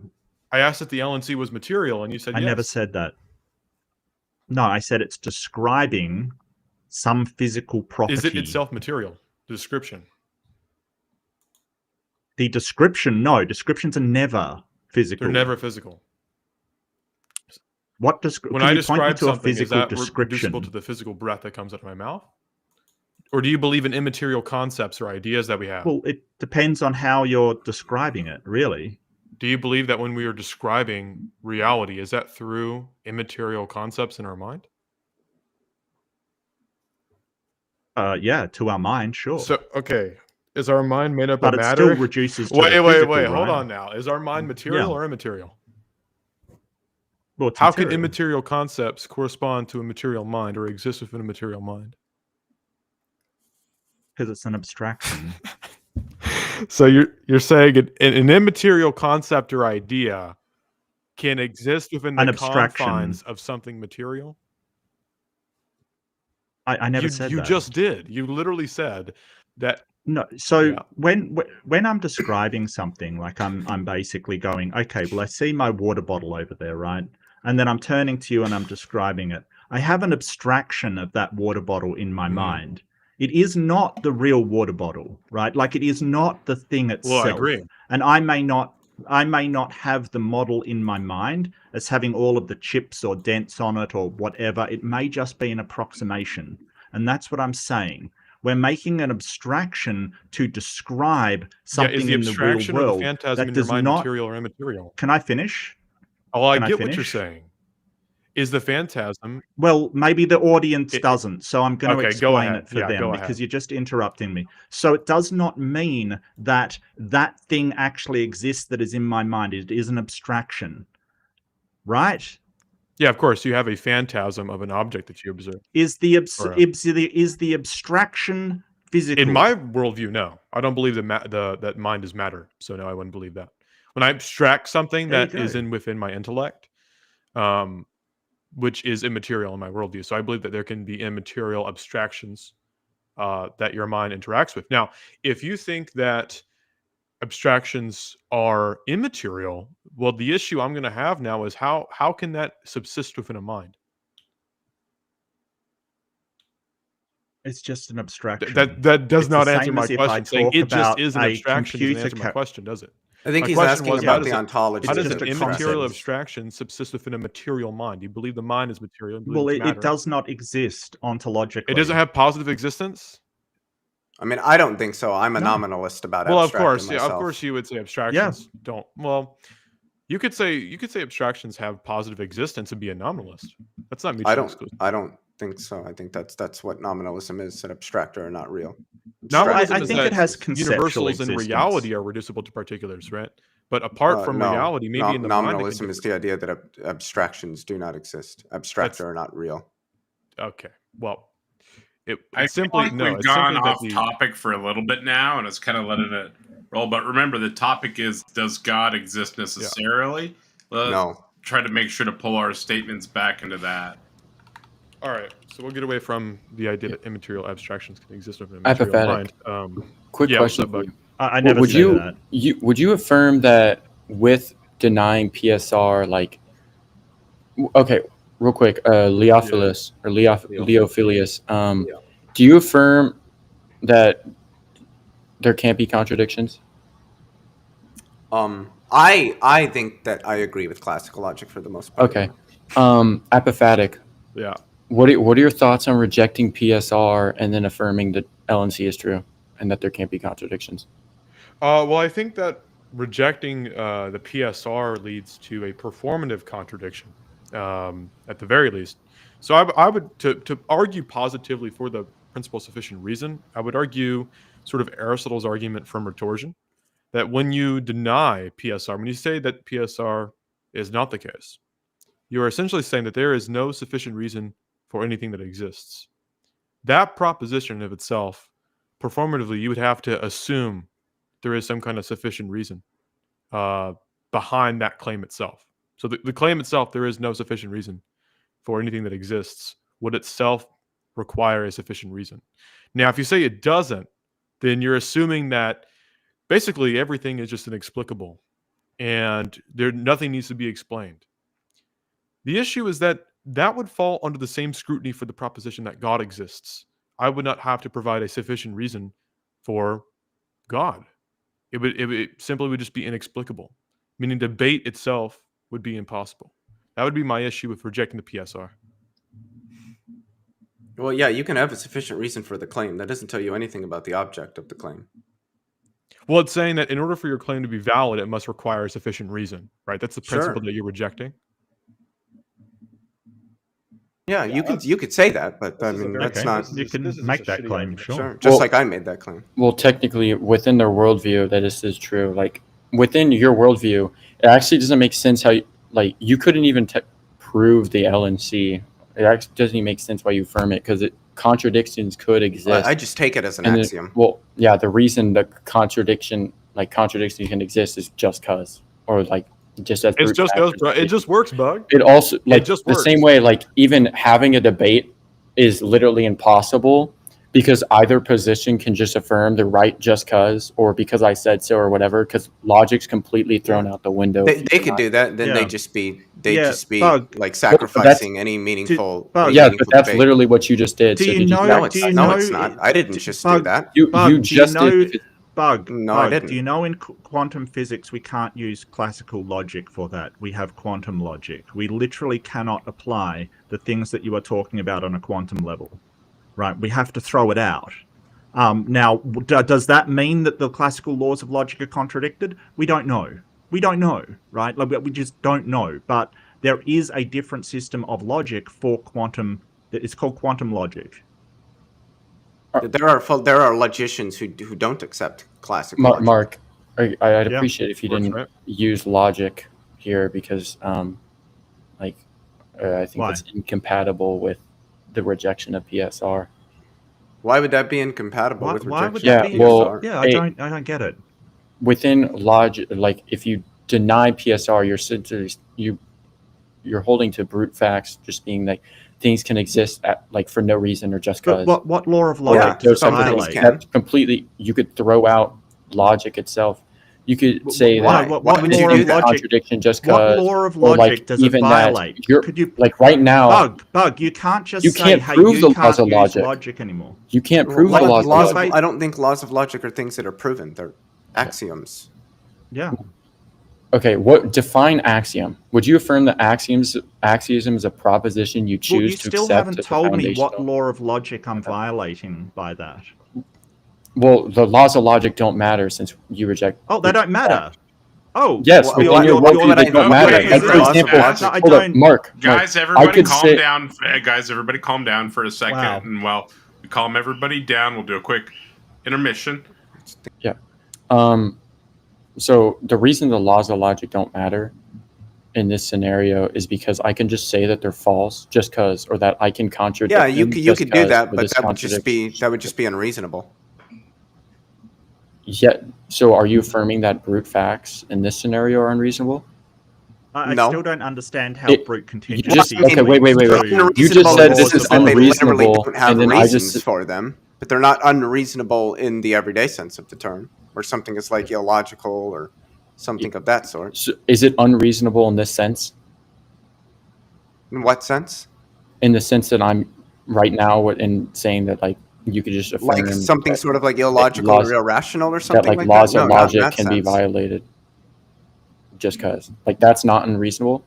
I asked if the LNC was material, and you said yes. I never said that. No, I said it's describing some physical property. Is it itself material? The description. The description, no. Descriptions are never physical. They're never physical. When I describe something, is that reducible to the physical breath that comes out of my mouth? Or do you believe in immaterial concepts or ideas that we have? Well, it depends on how you're describing it, really. Do you believe that when we are describing reality, is that through immaterial concepts in our mind? Yeah, to our mind, sure. So, okay. Is our mind made up of matter? But it still reduces to wait, right? Hold on now. Is our mind material or immaterial? Well, how can immaterial concepts correspond to a material mind or exist within a material mind? Because it's an abstraction. So you're saying an immaterial concept or idea can exist within the confines of something material? I never said that. You just did. You literally said that. No. So when I'm describing something, like I'm basically going, okay, well, I see my water bottle over there, right? And then I'm turning to you and I'm describing it. I have an abstraction of that water bottle in my mind. It is not the real water bottle, right? Like, it is not the thing itself. Well, I agree. And I may not have the model in my mind as having all of the chips or dents on it or whatever. It may just be an approximation. And that's what I'm saying. We're making an abstraction to describe something in the real world. Or the phantasm in your mind material or immaterial? Can I finish? Oh, I get what you're saying. Is the phantasm... Well, maybe the audience doesn't, so I'm going to explain it for them because you're just interrupting me. So it does not mean that that thing actually exists that is in my mind. It is an abstraction, right? Yeah, of course. You have a phantasm of an object that you observe. Is the abstraction physical? In my worldview, no. I don't believe that mind is matter, so no, I wouldn't believe that. When I abstract something that is within my intellect, which is immaterial in my worldview. So I believe that there can be immaterial abstractions that your mind interacts with. Now, if you think that abstractions are immaterial, well, the issue I'm going to have now is how can that subsist within a mind? It's just an abstraction. That does It's not the answer same my as if I question. Saying talk it just about is an a abstraction doesn't answer my computer question, does it? I think My he's question asking was, about the ontology. How It's does just an a immaterial concept. abstraction subsist within a material mind? Do you believe the mind is material? Well, it's it matter? does not exist ontologically. It doesn't have positive existence? I mean, I don't think so. I'm a No. nominalist about Well, of abstracting course, yeah, myself. of course you would say abstractions don't. Well, you could say abstractions have positive existence and be a nominalist. That's not mutually exclusive. I don't think so. I think that's what nominalism is, that abstractor are not real. Nominalism I is think that it has conceptual universals in existence. reality are reducible to particulars, right? But apart from No. reality, maybe in the mind, nominalism is the idea that abstractions do not exist. Abstractor are not real. Okay. Well, I it's simply feel like no. we've It's gone simply that off topic for a little bit now, and it's kind of letting it roll. But remember, the topic is: does God exist necessarily? Let's No. try to make sure to pull our statements back into that. All right, so we'll get away from the idea that immaterial abstractions can exist within a material Apophatic. mind. Quick question what's up, for bud? you. I never would said you, that. would you affirm that with denying PSR, like, okay, real quick, Leophilius or Leophilius, do you affirm that there can't be contradictions? I think that I agree with classical logic for the most part. Okay. Apophatic. Yeah. What are your thoughts on rejecting PSR and then affirming that LNC is true and that there can't be contradictions? Well, I think that rejecting the PSR leads to a performative contradiction, at the very least. So I would to argue positively for the principle sufficient reason, I would argue sort of Aristotle's argument from Retorsion, that when you deny PSR, when you say that PSR is not the case, you are essentially saying that there is no sufficient reason for anything that exists. That proposition of itself, performatively, you would have to assume there is some kind of sufficient reason behind that claim itself. So the claim itself, there is no sufficient reason for anything that exists, would itself require a sufficient reason. Now, if you say it doesn't, then you're assuming that basically everything is just inexplicable and nothing needs to be explained. The issue is that would fall under the same scrutiny for the proposition that God exists. I would not have to provide a sufficient reason for God. It simply would just be inexplicable, meaning debate itself would be impossible. That would be my issue with rejecting the PSR. Well, yeah, you can have a sufficient reason for the claim. That doesn't tell you anything about the object of the claim. Well, it's saying that in order for your claim to be valid, it must require a sufficient reason, right? That's the principle that you're rejecting. Yeah, you could say that, but I mean that's not. You can make that claim, sure. Just like I made that claim. Well, technically, within their worldview, that is true. Like within your worldview, it actually doesn't make sense how you couldn't even prove the LNC. It actually doesn't even make sense why you affirm it because contradictions could exist. I just take it as an axiom. Well, yeah, the reason the contradiction can exist is just cause, or just as it's just goes, bro. It just works, Bug. It also it just the works. Same way, even having a debate is literally impossible because either position can just affirm the right just cause or because I said so or whatever. Because logic's completely thrown out the window. They could do that. Then they'd just be like sacrificing any meaningful. But that's debate. literally what you just did. Do you know? No, it's not. I didn't just do that. You just did. Bug. No, I didn't. Do you know in quantum physics we can't use classical logic for that? We have quantum logic. We literally cannot apply the things that you are talking about on a quantum level, right? We have to throw it out. Now, does that mean that the classical laws of logic are contradicted? We don't know. We don't know, right? We just don't know. But there is a different system of logic for quantum. It's called quantum logic. There are logicians who don't accept classical logic. Mark, I'd appreciate if you didn't use logic here because, I think it's incompatible with the rejection of PSR. Why would that be incompatible with rejection? Why would that be? Well, I don't get it. Within logic, if you deny PSR, you're holding to brute facts, just being things can exist for no reason or just because. But what law of logic does that's completely, you could throw out logic itself. You could say Why? that What would you law do of that? logic? contradiction just What because. law of or, logic does it even violate? That you're, Could you like right now, Bug? You can't just you say, can't "Hey, prove you the laws can't of use logic. logic anymore." You can't prove the laws of logic. I don't think laws of logic are things that are proven. They're axioms. Yeah. Okay, what define axiom? Would you affirm that axiom is a proposition you choose Well, you to still accept haven't as a told me what foundational? law of logic I'm violating by that. Well, the laws of logic don't matter since you reject. Oh, they don't matter. Oh, Yes, Well, within what- your what- worldview, what they I- don't what matter. I- Like, for laws of example, logic- I hold up, don't- Mark. Guys, I everybody could calm say, down. Guys, everybody calm down for a second. Wow. And while we calm everybody down, we'll do a quick intermission. So the reason the laws of logic don't matter in this scenario is because I can just say that they're false just because, or that I can contradict. Yeah, you them could just you could do 'cause that, with but this that would just be unreasonable. Yeah. So are you affirming that brute facts in this scenario are unreasonable? I No. still don't understand how brute contingency. just- okay, wait. relates You to just Unreasonable said in the this sense is that they literally unreasonable, don't have and then I reasons just- for them, but they're not unreasonable in the everyday sense of the term, or something is like illogical or something of that sort. So is it unreasonable in this sense? In what sense? In the sense that I'm right now in saying that, like, you could just affirm Like something that, sort of like illogical laws- or irrational or that something like like laws that? of No, not in logic that can be sense. violated just because, like, that's not unreasonable.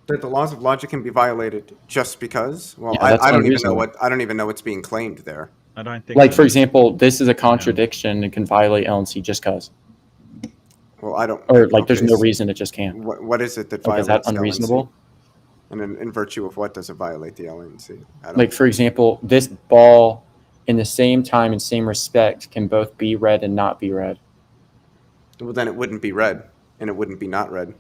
That the laws of logic can be violated just because? Well, Yeah, that's I don't even know unreasonable. I don't even know what's being claimed there. I don't think. Like, so. for example, this is a contradiction and can violate LNC just because, Well, I don't. or like, there's okay, no so reason it just can't. What is it that Like, violates is that the LNC? unreasonable? And in virtue of what does it violate the LNC? I don't Like, for example, this ball in the same time and same respect can both be read and not be read. Well, then it wouldn't be red, and it wouldn't be not red.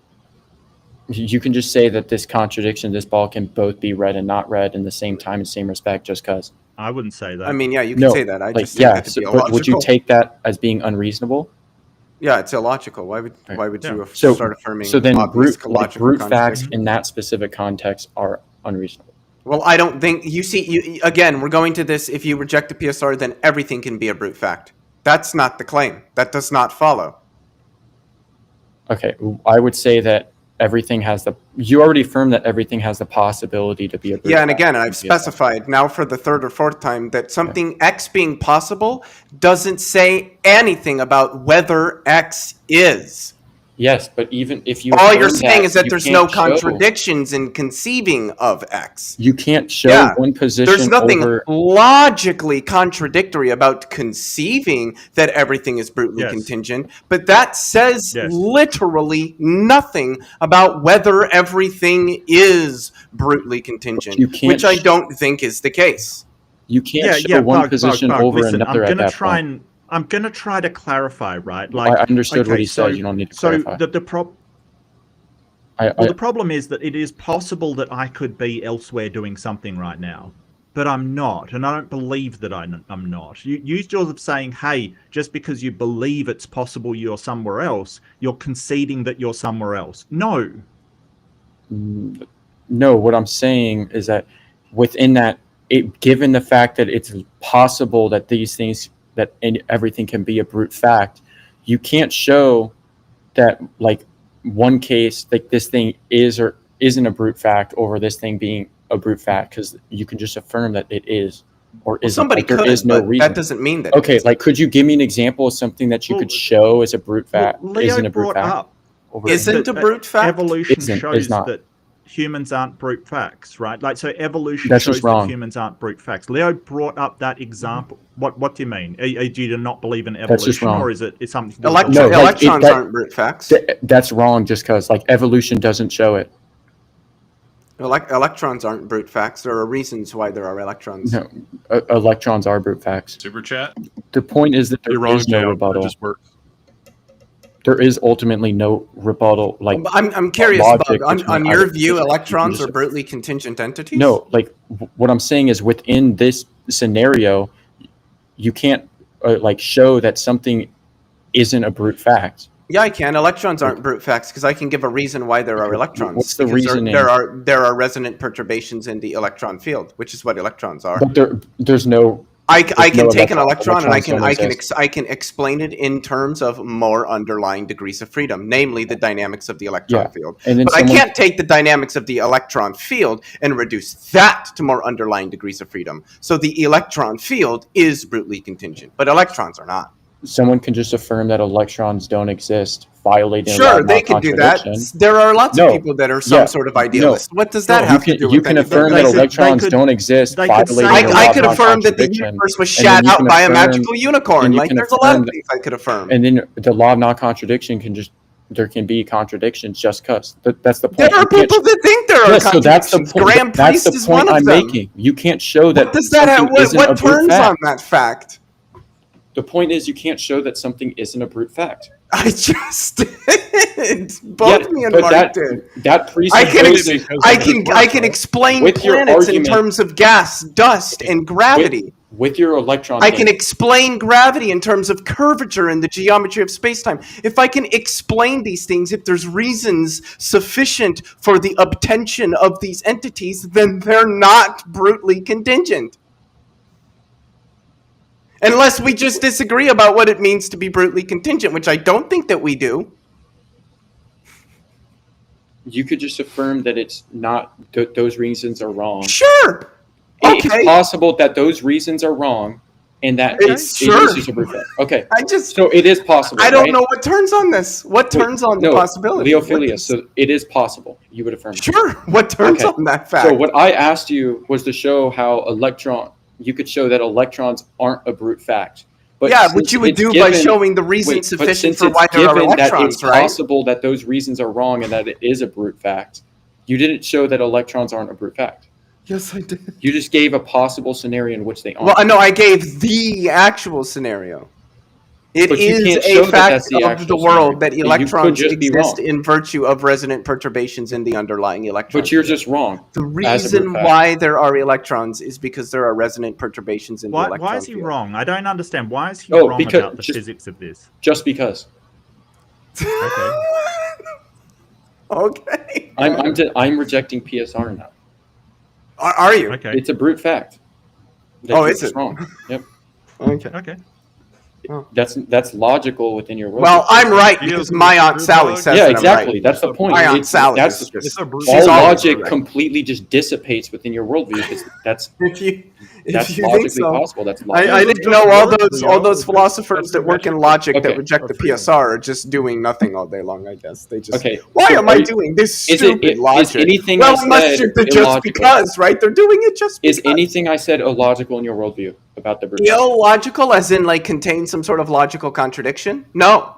You can just say that this contradiction, this ball can both be read and not read in the same time and same respect just because. I wouldn't say that. I mean, yeah, you can No, say that. I like, just think yeah, that to be but would you illogical. take that as being unreasonable? Yeah, it's illogical. Why would Yeah. you So- start affirming? So then obvious brute facts contradiction? in that specific context are unreasonable. Well, I don't think you see. Again, we're going to this. If you reject the PSR, then everything can be a brute fact. That's not the claim. That does not follow. Okay, I would say that everything has the. You already affirmed that everything has the possibility to be a. brute Yeah, and fact. again, I've specified now for the third or fourth time that something X being possible doesn't say anything about whether X is. Yes, but even if you. All you're affirm saying is that you there's no can't show- contradictions in conceiving of X. You can't show Yeah, one position There's nothing over. logically contradictory about conceiving that everything is brutally Yes. contingent, but that says Yes. literally nothing about whether everything is brutally contingent, You can't which I don't think is the case. You can't show one position over Listen, another I'm at gonna that try point. I'm gonna try to clarify, right? I understood what okay, he said. You don't need to clarify. So the problem. I Well, the problem is that it is possible that I could be elsewhere doing something right now, but I'm not, and I don't believe that I'm not. You sort of saying, hey, just because you believe it's possible you're somewhere else, you're conceding that you're somewhere else. No. No, what I'm saying is that within that, given the fact that it's possible that these things, that everything can be a brute fact, you can't show that, like, one case, like, this thing is or isn't a brute fact over this thing being a brute fact, because you can just affirm that it is or isn't. Somebody Like, there could, is no but reason. that doesn't mean that. Okay, like, could you give me an example of something that you Well, could show as a brute fact? Well, Leo isn't a brute brought fact? up over Isn't a that brute fact? evolution Isn't, shows is not. that humans aren't brute facts, right? Like, so evolution That's shows just that wrong. humans aren't brute facts. Leo brought up that example. What do you mean? Do you not believe in That's just evolution, wrong. or is it something? to do with No, like, Electrons that- aren't brute facts. That's wrong just because, like, evolution doesn't show it. Electrons aren't brute facts. There are reasons why there are electrons. No, electrons are brute facts. Super chat. The point is that there You're wrong, is no Jay. That rebuttal. just works. There is ultimately no rebuttal. Like, I'm curious, logic Bug, on between your either view, position. electrons You can are just- brutally contingent entities? no, like, what I'm saying is within this scenario, you can't like show that something isn't a brute fact. Yeah, I can. Electrons aren't brute facts because I can give a reason why there are Okay, electrons. what's the Because reasoning? There are resonant perturbations in the electron field, which is what electrons are. But there's no I can no take an electron and electrons I can explain it in terms of more underlying degrees of freedom, namely the dynamics of the electron field. And then But I can't take the dynamics of the electron field and reduce that to more underlying degrees of freedom. So the electron field is brutally contingent, but electrons are not. Someone can just affirm that electrons don't exist, violating Sure, they can do that. There are lots of people that are some sort of idealist. What does that have to do with You can affirm that electrons don't exist, violating I could affirm that the universe was shat out by a magical unicorn. Like, there's a lot of things I could affirm. And then the law of non-contradiction there can be contradictions just because. That's the point. There are people that think there are contradictions. So that's the point. Graham Priest is one of I'm them. making. You can't show that. What does that have? What turns on that fact? The point is, you can't show that something isn't a brute fact. I just did. Both me and Mark did. That I can explain planets in terms of gas, dust, and gravity. With your electron, I can explain gravity in terms of curvature and the geometry of space-time. If I can explain these things, if there's reasons sufficient for the obtention of these entities, then they're not brutally contingent. Unless we just disagree about what it means to be brutally contingent, which I don't think that we do. You could just affirm that it's not, those reasons are wrong. Sure. Okay. It's possible that those reasons are wrong and that it is just a brute fact. Okay. So it is possible. I don't know what turns on this. What turns on the possibility? Leophilius. So it is possible. You would affirm. Sure. What turns on that fact? So what I asked you was to show how you could show that electrons aren't a brute fact. But which you would do by showing the reason sufficient for why there are electrons, it's possible that those reasons are wrong and that it is a brute fact. You didn't show that electrons aren't a brute fact. Yes, I did. You just gave a possible scenario in which they aren't. Well, no, I gave the actual scenario. It is a fact of the world that electrons exist in virtue of resonant perturbations in the underlying electron. But you're just wrong. The reason why there are electrons is because there are resonant perturbations in the electron Why is he wrong? I don't understand. Why is he wrong about the physics of this? Just because. Okay. Okay. I'm rejecting PSR now. Are you? Okay. It's a brute fact. Is it? Wrong. Yep. Okay. Oh. That's logical within your world. Well, I'm right because my Aunt Sally says that exactly. I'm right. That's the point. My Aunt Sally all logic completely just dissipates within your worldview. That's logically possible. That's logical. I didn't know all those philosophers that work in logic that reject the PSR are just doing nothing all day long. I guess they just. Why am I doing this stupid logic? Is anything well, we must just because, right? They're doing it just because. Is anything I said illogical in your worldview about the brute? Illogical, as in like contain some sort of logical contradiction? No.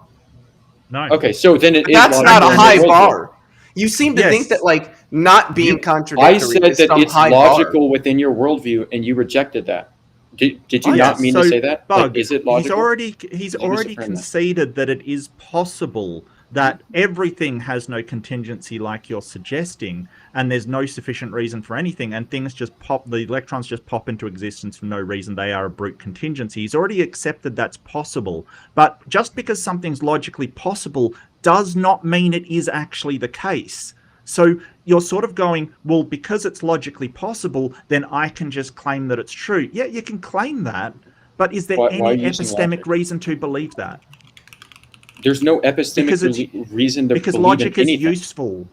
Okay, so then that's not a high bar. You seem to think that like not being contradictory. I said that it's logical within your worldview, and you rejected that. Did you not mean to say that? Bug, is it logical? He's already conceded that it is possible that everything has no contingency like you're suggesting, and there's no sufficient reason for anything, and things just pop, the electrons just pop into existence for no reason. They are a brute contingency. He's already accepted that's possible. But just because something's logically possible does not mean it is actually the case. So you're sort of going, well, because it's logically possible, then I can just claim that it's true. Yeah, you can claim that, but is there any epistemic reason to believe that? There's no epistemic reason to believe in anything. Because logic is useful.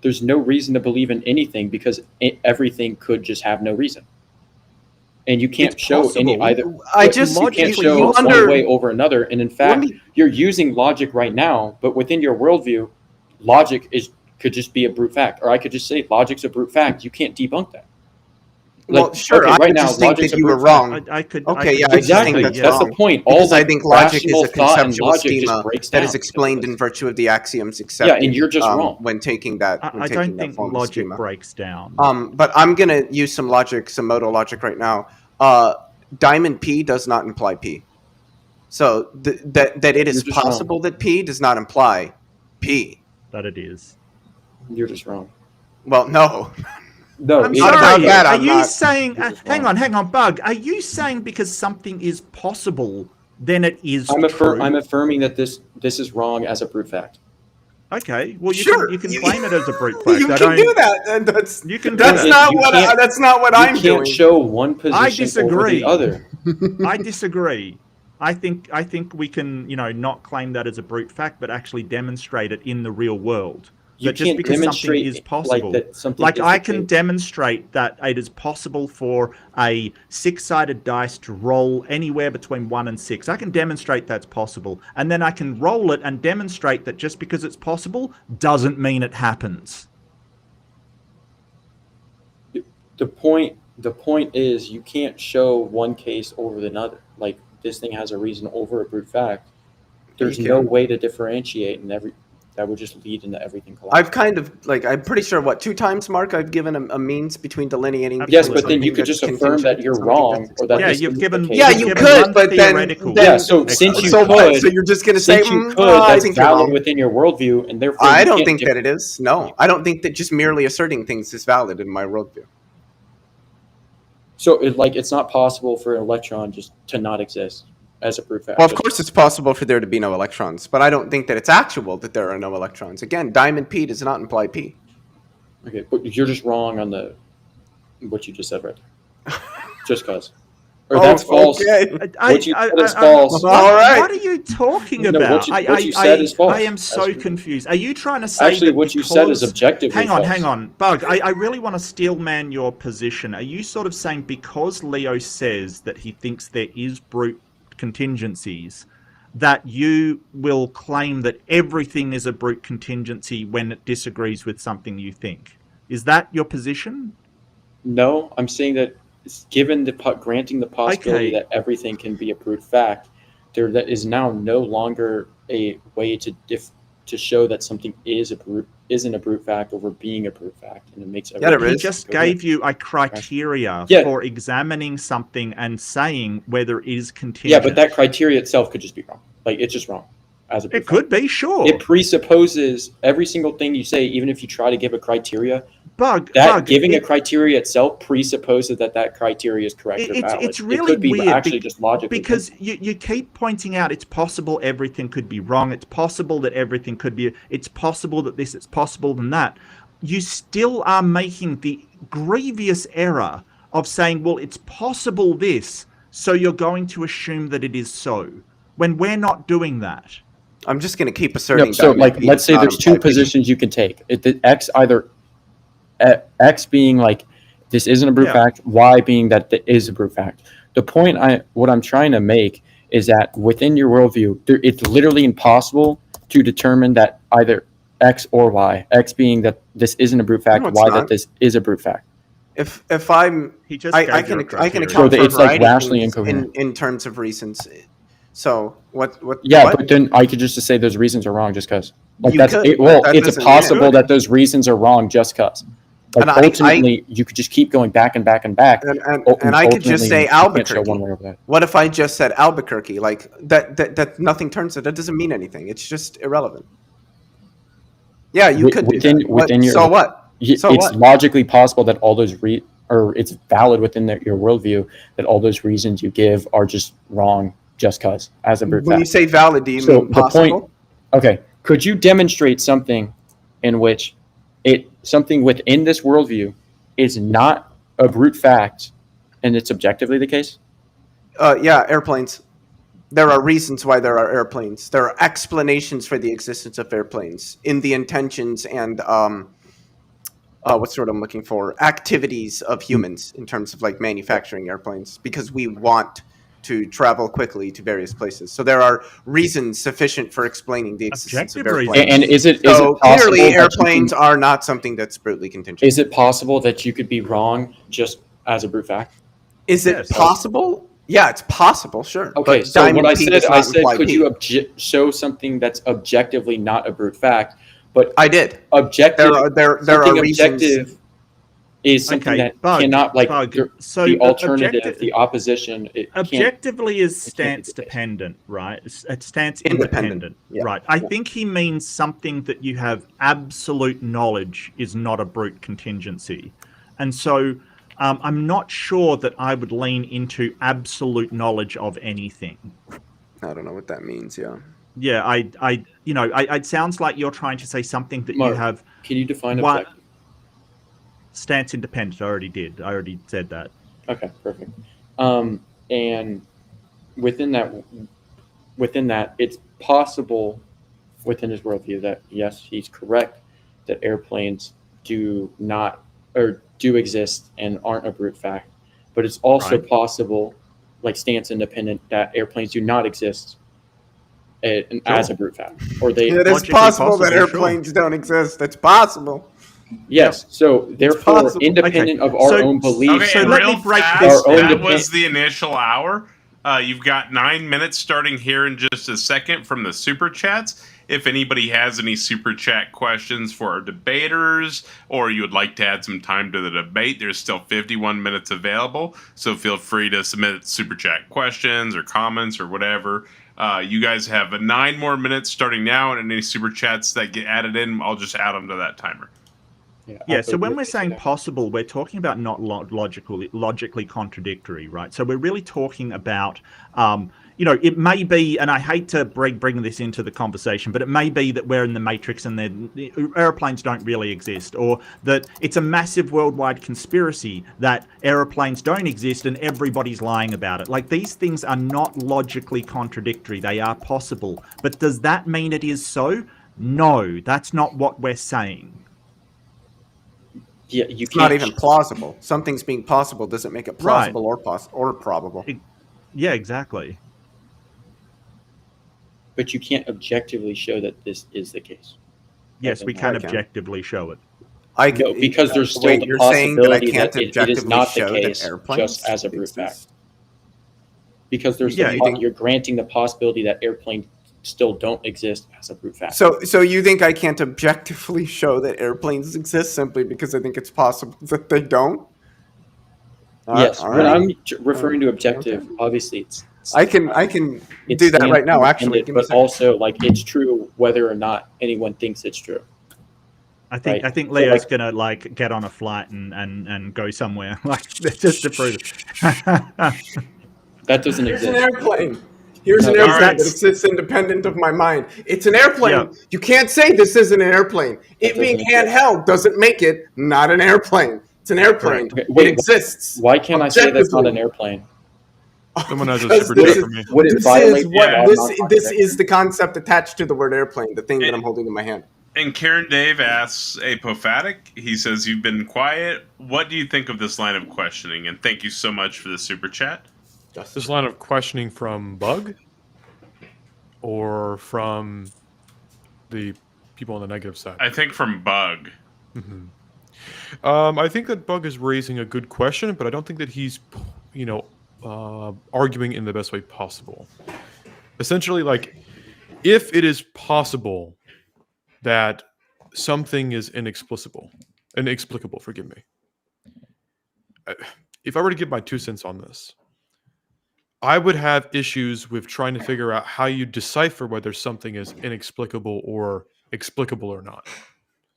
There's no reason to believe in anything because everything could just have no reason. And you can't show any either. You can't show one way over another. And in fact, you're using logic right now, but within your worldview, logic could just be a brute fact. Or I could just say logic's a brute fact. You can't debunk that. Well, sure. I just think that you were wrong. Exactly. That's the point. I think logic is a conceptual schema that is explained in virtue of the axioms accepted. Yeah, and you're just wrong when taking that. I don't think logic breaks down. But I'm going to use some logic, some modal logic right now. Diamond P does not imply P. So that it is possible that P does not imply P. That it is. You're just wrong. Well, no. No, I'm sorry. Are you saying? Hang on, Bug. Are you saying because something is possible, then it is true? I'm affirming that this is wrong as a brute fact. Okay, well Sure. you can claim it as a brute fact. You can do that, and that's You can. That's not what I'm You doing. can't show one position over disagree. the other. I disagree. I think we can, not claim that as a brute fact, but actually demonstrate it in the real world. You That just can't because something demonstrate is possible, like I can demonstrate that it is possible for a 6-sided dice to roll anywhere between 1 and 6. I can demonstrate that's possible, and then I can roll it and demonstrate that just because it's possible doesn't mean it happens. The point is you can't show one case over another. Like this thing has a reason over a brute fact. There's no way to differentiate, and that would just lead into everything collapsing. I'm pretty sure 2 times, Mark, I've given a means between delineating. Yes, but then you could just affirm that you're wrong, or that you've given. The Yeah, you could, but then so since you so could, so you're just going to say that's valid within your worldview, and therefore I don't think that it is. No, I don't think that just merely asserting things is valid in my worldview. So it's not possible for an electron just to not exist as a brute fact. Well, of course it's possible for there to be no electrons, but I don't think that it's actual that there are no electrons. Again, diamond P does not imply P. Okay, but you're just wrong on what you just said right there. Just cause. Or that's false. Okay. What you said is false. All right. What are you talking about? What you said is false. I am so confused. Are you trying to say actually what you said is objectively false? Hang on. Bug, I really want to steelman your position. Are you sort of saying because Leo says that he thinks there is brute contingencies, that you will claim that everything is a brute contingency when it disagrees with something you think? Is that your position? No, I'm saying that given granting the possibility that everything can be a brute fact, that is now no longer a way to show that something isn't a brute fact over being a brute fact, and it makes everything. He just gave you a criteria for examining something and saying whether it is contingent. Yeah, but that criteria itself could just be wrong. It's just wrong. As a brute fact. Could be, sure. It presupposes every single thing you say, even if you try to give a criteria. Giving a criteria itself presupposes that criteria is correct or valid. It's really weird, actually just logically. Because you keep pointing out it's possible everything could be wrong. It's possible that everything could be. It's possible that this. It's possible than that. You still are making the grievous error of saying, well, it's possible this, so you're going to assume that it is so, when we're not doing that. I'm just going to keep asserting. No, so, let's say there's 2 positions you can take. X being this isn't a brute fact, Y being that it is a brute fact. The point what I'm trying to make is that within your worldview, it's literally impossible to determine that either X or Y. X being that this isn't a brute fact, Y that this is a brute fact. If I'm, I can account for it's rationally incoherent in terms of reasons. So what? Yeah, what? But then I could just say those reasons are wrong just because. That it's possible that those reasons are wrong just because. Ultimately, you could just keep going back and back and back. And I could just say Albuquerque. What if I just said Albuquerque? That nothing turns it. That doesn't mean anything. It's just irrelevant. Yeah, you could do that. So what? It's logically possible that all those it's valid within your worldview that all those reasons you give are just wrong just because as a brute fact. When you say valid, do you mean possible? Could you demonstrate something in which something within this worldview is not a brute fact and it's objectively the case? Yeah, airplanes. There are reasons why there are airplanes. There are explanations for the existence of airplanes in the intentions and what's the word I'm looking for? Activities of humans in terms of manufacturing airplanes, because we want to travel quickly to various places. So there are reasons sufficient for explaining the existence of airplanes. And is it clearly airplanes are not something that's brutally contingent. Is it possible that you could be wrong just as a brute fact? Is it possible? Yeah, it's possible, sure. Okay, so what I said, could you show something that's objectively not a brute fact? But I did. Objective. There are reasons. Objective is something that cannot so the alternative, the opposition. Objectively is stance dependent, right? It's stance independent, right? I think he means something that you have absolute knowledge is not a brute contingency, and so I'm not sure that I would lean into absolute knowledge of anything. I don't know what that means. Yeah. it sounds like you're trying to say something that Mark, you have. Can you define What objective? stance independent? I already did. I already said that. Okay, perfect. And within that, it's possible within his worldview that yes, he's correct that airplanes do not or do exist and aren't a brute fact, but it's also possible, like stance independent, that airplanes do not exist as a brute fact, or they. It is possible that airplanes don't exist. It's possible. Yes, so therefore, independent of our own beliefs. Okay, and let real me break fast, this. that was the initial hour. You've got 9 minutes starting here in just a second from the super chats. If anybody has any super chat questions for our debaters, or you would like to add some time to the debate, there's still 51 minutes available. So feel free to submit super chat questions or comments or whatever. You guys have 9 more minutes starting now, and any super chats that get added in, I'll just add them to that timer. Yeah, so when we're saying possible, we're talking about not logically contradictory, right? So we're really talking about, it may be, and I hate to bring this into the conversation, but it may be that we're in the Matrix and the airplanes don't really exist, or that it's a massive worldwide conspiracy that airplanes don't exist and everybody's lying about it. Like, these things are not logically contradictory. They are possible. But does that mean it is so? No, that's not what we're saying. Yeah, it's not even plausible. Something's being possible doesn't make it plausible or probable. Yeah, exactly. But you can't objectively show that this is the case. Yes, we can objectively show it. No, because there's still the possibility that it is not the case just as a brute fact. Because there's you're granting the possibility that airplanes still don't exist as a brute fact. So you think I can't objectively show that airplanes exist simply because I think it's possible that they don't? Yes, when I'm referring to objective, obviously it's I can do that right now, actually. But also, like, it's true whether or not anyone thinks it's true. I think Leo's gonna get on a flight and go somewhere just to prove it. That doesn't exist. It's an airplane. Here's an airplane that exists independent of my mind. It's an airplane. Yeah. You can't say this isn't an airplane. It being handheld doesn't make it not an airplane. It's an airplane. Okay. Wait, it exists. Why can't I say that's not an airplane? Someone has a super chat for me. Would it violate this is the concept attached to the word airplane, the thing that I'm holding in my hand. And Karen Dave asks Apophatic. He says, "You've been quiet. What do you think of this line of questioning?" And thank you so much for the super chat. This line of questioning from Bug or from the people on the negative side? I think from Bug. Mm-hmm. I think that Bug is raising a good question, but I don't think that he's, arguing in the best way possible. Essentially, if it is possible that something is inexplicable, forgive me. If I were to give my 2 cents on this, I would have issues with trying to figure out how you decipher whether something is inexplicable or explicable or not.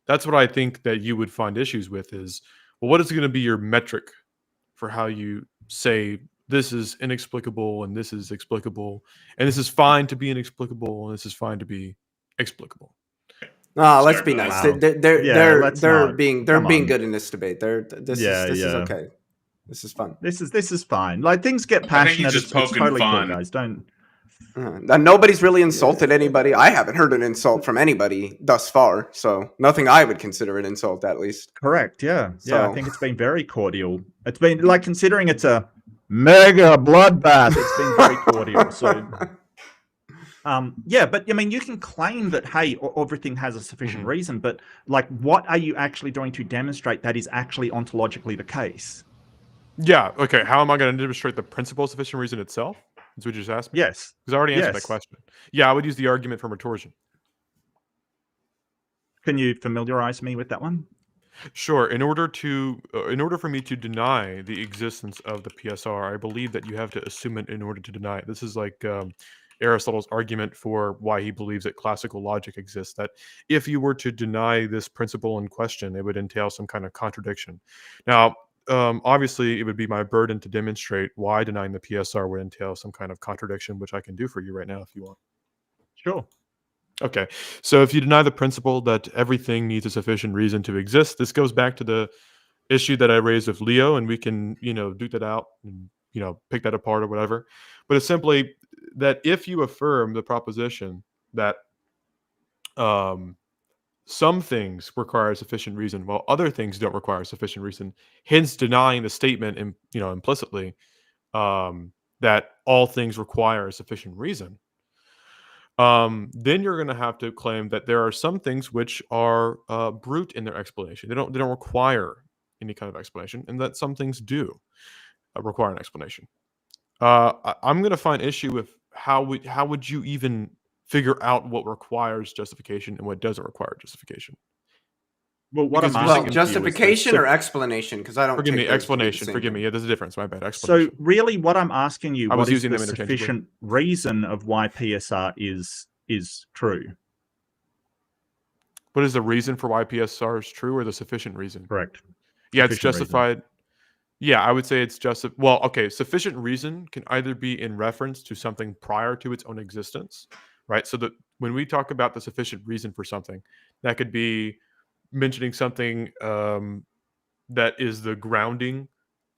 That's what I think that you would find issues with is, well, what is going to be your metric for how you say this is inexplicable and this is explicable and this is fine to be inexplicable and this is fine to be explicable? Let's be nice. They're being good in this debate. This is okay. This is fun. This is fine. Like, things get passionate. It's totally cool, guys. Don't. Nobody's really insulted anybody. I haven't heard an insult from anybody thus far, so nothing I would consider an insult, at least. Correct. Yeah. So, yeah. I think it's been very cordial. It's been considering it's a mega bloodbath. It's been very cordial. So. But I mean, you can claim that, hey, everything has a sufficient reason, but what are you actually going to demonstrate that is actually ontologically the case? Yeah. Okay. How am I going to demonstrate the principle of sufficient reason itself? That's what you just asked me? Yes. Because I already answered that question. Yeah, I would use the argument from Retorsion. Can you familiarize me with that one? Sure. In order for me to deny the existence of the PSR, I believe that you have to assume it in order to deny it. This is like Aristotle's argument for why he believes that classical logic exists, that if you were to deny this principle in question, it would entail some kind of contradiction. Now, obviously, it would be my burden to demonstrate why denying the PSR would entail some kind of contradiction, which I can do for you right now if you want. Sure. Okay. So if you deny the principle that everything needs a sufficient reason to exist, this goes back to the issue that I raised with Leo, and we can, duke that out and, pick that apart or whatever. But it's simply that if you affirm the proposition that some things require sufficient reason while other things don't require sufficient reason, hence denying the statement implicitly that all things require sufficient reason, then you're going to have to claim that there are some things which are brute in their explanation. They don't require any kind of explanation, and that some things do require an explanation. I'm going to find issue with how would you even figure out what requires justification and what doesn't require justification. Well, what Because I'm you're asking saying- justification or explanation? Because I don't Forgive take me, those to be the explanation. same Forgive thing. me. Yeah, there's a difference. My bad. So Explanation. really, what I'm asking you, I was what is using the them interchangeably. sufficient reason of why PSR is true? What is the reason for why PSR is true, or the sufficient reason? Correct. Yeah, it's Sufficient reason. justified. Yeah, I would say it's well, okay, sufficient reason can either be in reference to something prior to its own existence, right? So that when we talk about the sufficient reason for something, that could be mentioning something that is the grounding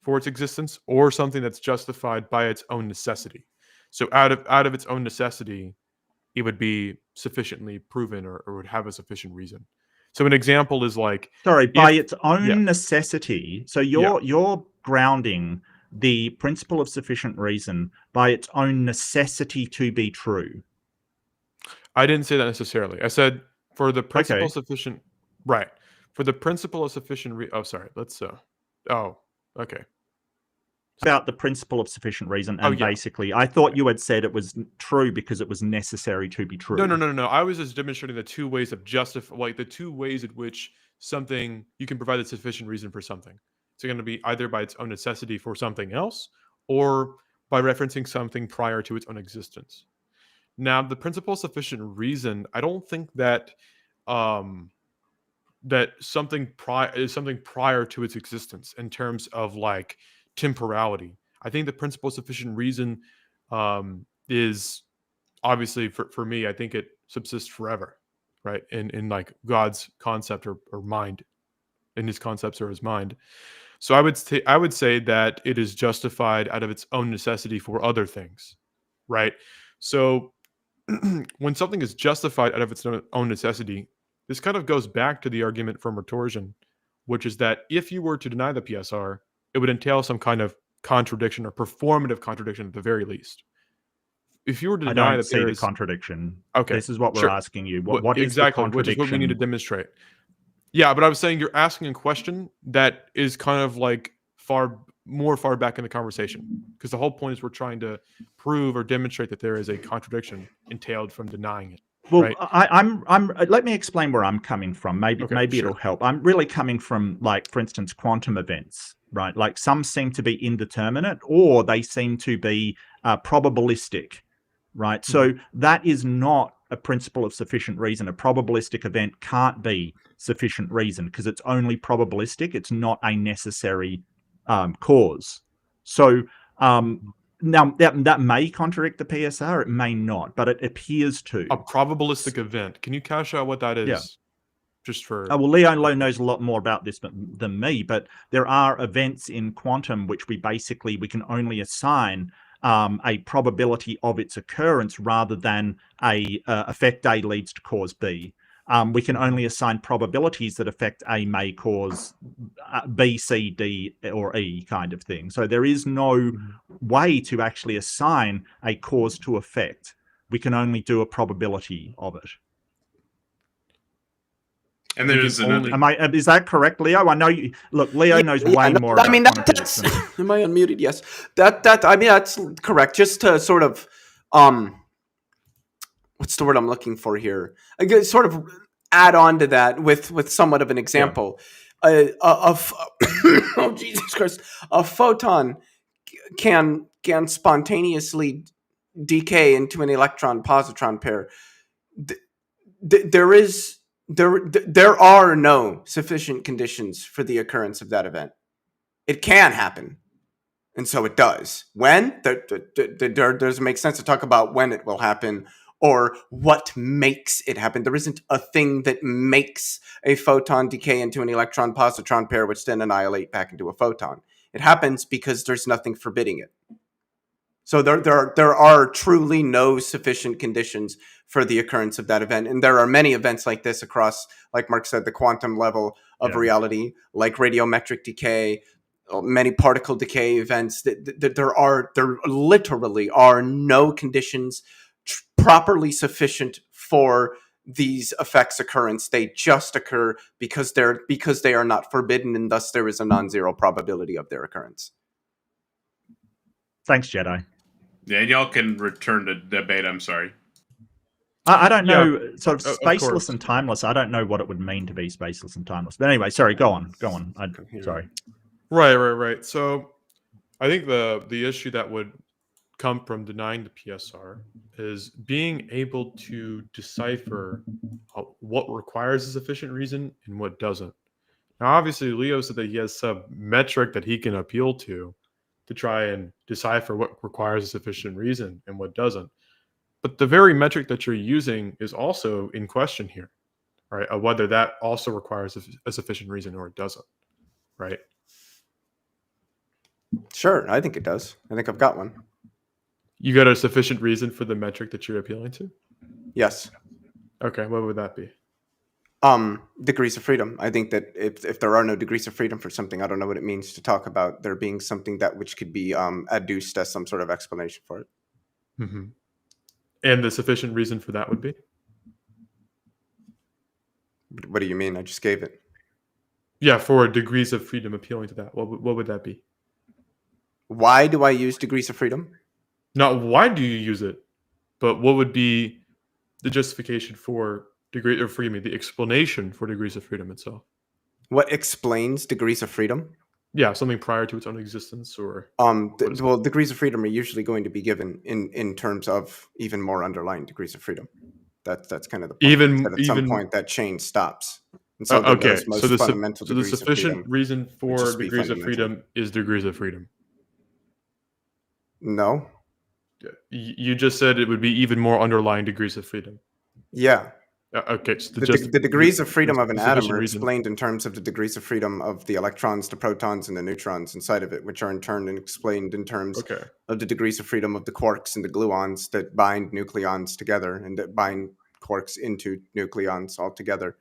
for its existence, or something that's justified by its own necessity. So out of its own necessity, it would be sufficiently proven, or would have a sufficient reason. So an example is like, Sorry, by its yeah. own necessity. So you're grounding the principle of sufficient reason by its own necessity to be true. I didn't say that necessarily. I said for the principle Okay. sufficient, right? For the principle of sufficient. Oh, sorry. Let's. Oh, okay. About the principle of sufficient reason, and yeah. basically, I thought you had said it was true because it was necessary to be true. No. I was just demonstrating the two ways of like the two ways in which something you can provide a sufficient reason for something. It's going to be either by its own necessity for something else, or by referencing something prior to its own existence. Now, the principle of sufficient reason, I don't think that that something is something prior to its existence in terms of like temporality. I think the principle of sufficient reason is obviously for me, I think it subsists forever, right? In like God's concept or mind, in his concepts or his mind. So I would say that it is justified out of its own necessity for other things, right? So when something is justified out of its own necessity, this kind of goes back to the argument from Retorsion, which is that if you were to deny the PSR, it would entail some kind of contradiction or performative contradiction at the very least. If you were to deny that there is contradiction. Okay, This is what we're asking you. What is exactly, the contradiction? which is what we need to demonstrate. Yeah, but I was saying you're asking a question that is kind of like far back in the conversation, because the whole point is we're trying to prove or demonstrate that there is a contradiction entailed from denying it. Well, right? I'm. Let me explain where I'm coming from. Maybe Sure. it'll help. I'm really coming from, like, for instance, quantum events, right? Like, some seem to be indeterminate, or they seem to be probabilistic, right? So that is not a principle of sufficient reason. A probabilistic event can't be sufficient reason because it's only probabilistic. It's not a necessary cause. So now that may contradict the PSR, it may not, but it appears to. A probabilistic event. Can you cash out what that is? Yeah. Just for well, Leo knows a lot more about this than me, but there are events in quantum which we can only assign a probability of its occurrence rather than a effect A leads to cause B. We can only assign probabilities that effect A may cause B, C, D, or E kind of thing. So there is no way to actually assign a cause to effect. We can only do a probability of it. And there's is that correct, Leo? I know you. Look, Leo knows way more about quantum physics than me. Am I unmuted? Yes. I mean, that's correct. Just to sort of what's the word I'm looking for here? I guess sort of add on to that with somewhat of an example. Oh Jesus Christ! A photon can spontaneously decay into an electron-positron pair. There are no sufficient conditions for the occurrence of that event. It can happen, and so it does. When? There doesn't make sense to talk about when it will happen or what makes it happen. There isn't a thing that makes a photon decay into an electron-positron pair, which then annihilate back into a photon. It happens because there's nothing forbidding it. So there are truly no sufficient conditions for the occurrence of that event. And there are many events like this across, like Mark said, the quantum level of reality, like radiometric decay, many particle decay events. There literally are no conditions properly sufficient for these effects occurrence. They just occur because they are not forbidden, and thus there is a non-zero probability of their occurrence. Thanks, Jedi. Yeah, and y'all can return to debate. I'm sorry. I don't know, sort of spaceless and timeless. I don't know what it would mean to be spaceless and timeless. But anyway, sorry, go on. Sorry. Right. So I think the issue that would come from denying the PSR is being able to decipher what requires a sufficient reason and what doesn't. Now, obviously, Leo said that he has some metric that he can appeal to try and decipher what requires a sufficient reason and what doesn't. But the very metric that you're using is also in question here, right? Whether that also requires a sufficient reason or it doesn't, right? Sure, I think it does. I think I've got one. You got a sufficient reason for the metric that you're appealing to? Yes. Okay, what would that be? Degrees of freedom. I think that if there are no degrees of freedom for something, I don't know what it means to talk about there being something that which could be adduced as some sort of explanation for it. Mm-hmm. And the sufficient reason for that would be? What do you mean? I just gave it. Yeah, for degrees of freedom appealing to that. What would that be? Why do I use degrees of freedom? Not why do you use it, but what would be the justification for the explanation for degrees of freedom itself? What explains degrees of freedom? Yeah, something prior to its own existence, or well, degrees of freedom are usually going to be given in terms of even more underlying degrees of freedom. That's kind of the point. At some point, that chain stops. And so okay, so the sufficient reason for degrees of freedom is degrees of freedom. No. You just said it would be even more underlying degrees of freedom. Yeah. Okay. So the degrees of freedom of an atom are explained in terms of the degrees of freedom of the electrons, the protons, and the neutrons inside of it, which are in turn explained in terms of the degrees of freedom of the quarks and the gluons that bind nucleons together and that bind quarks into nucleons all together.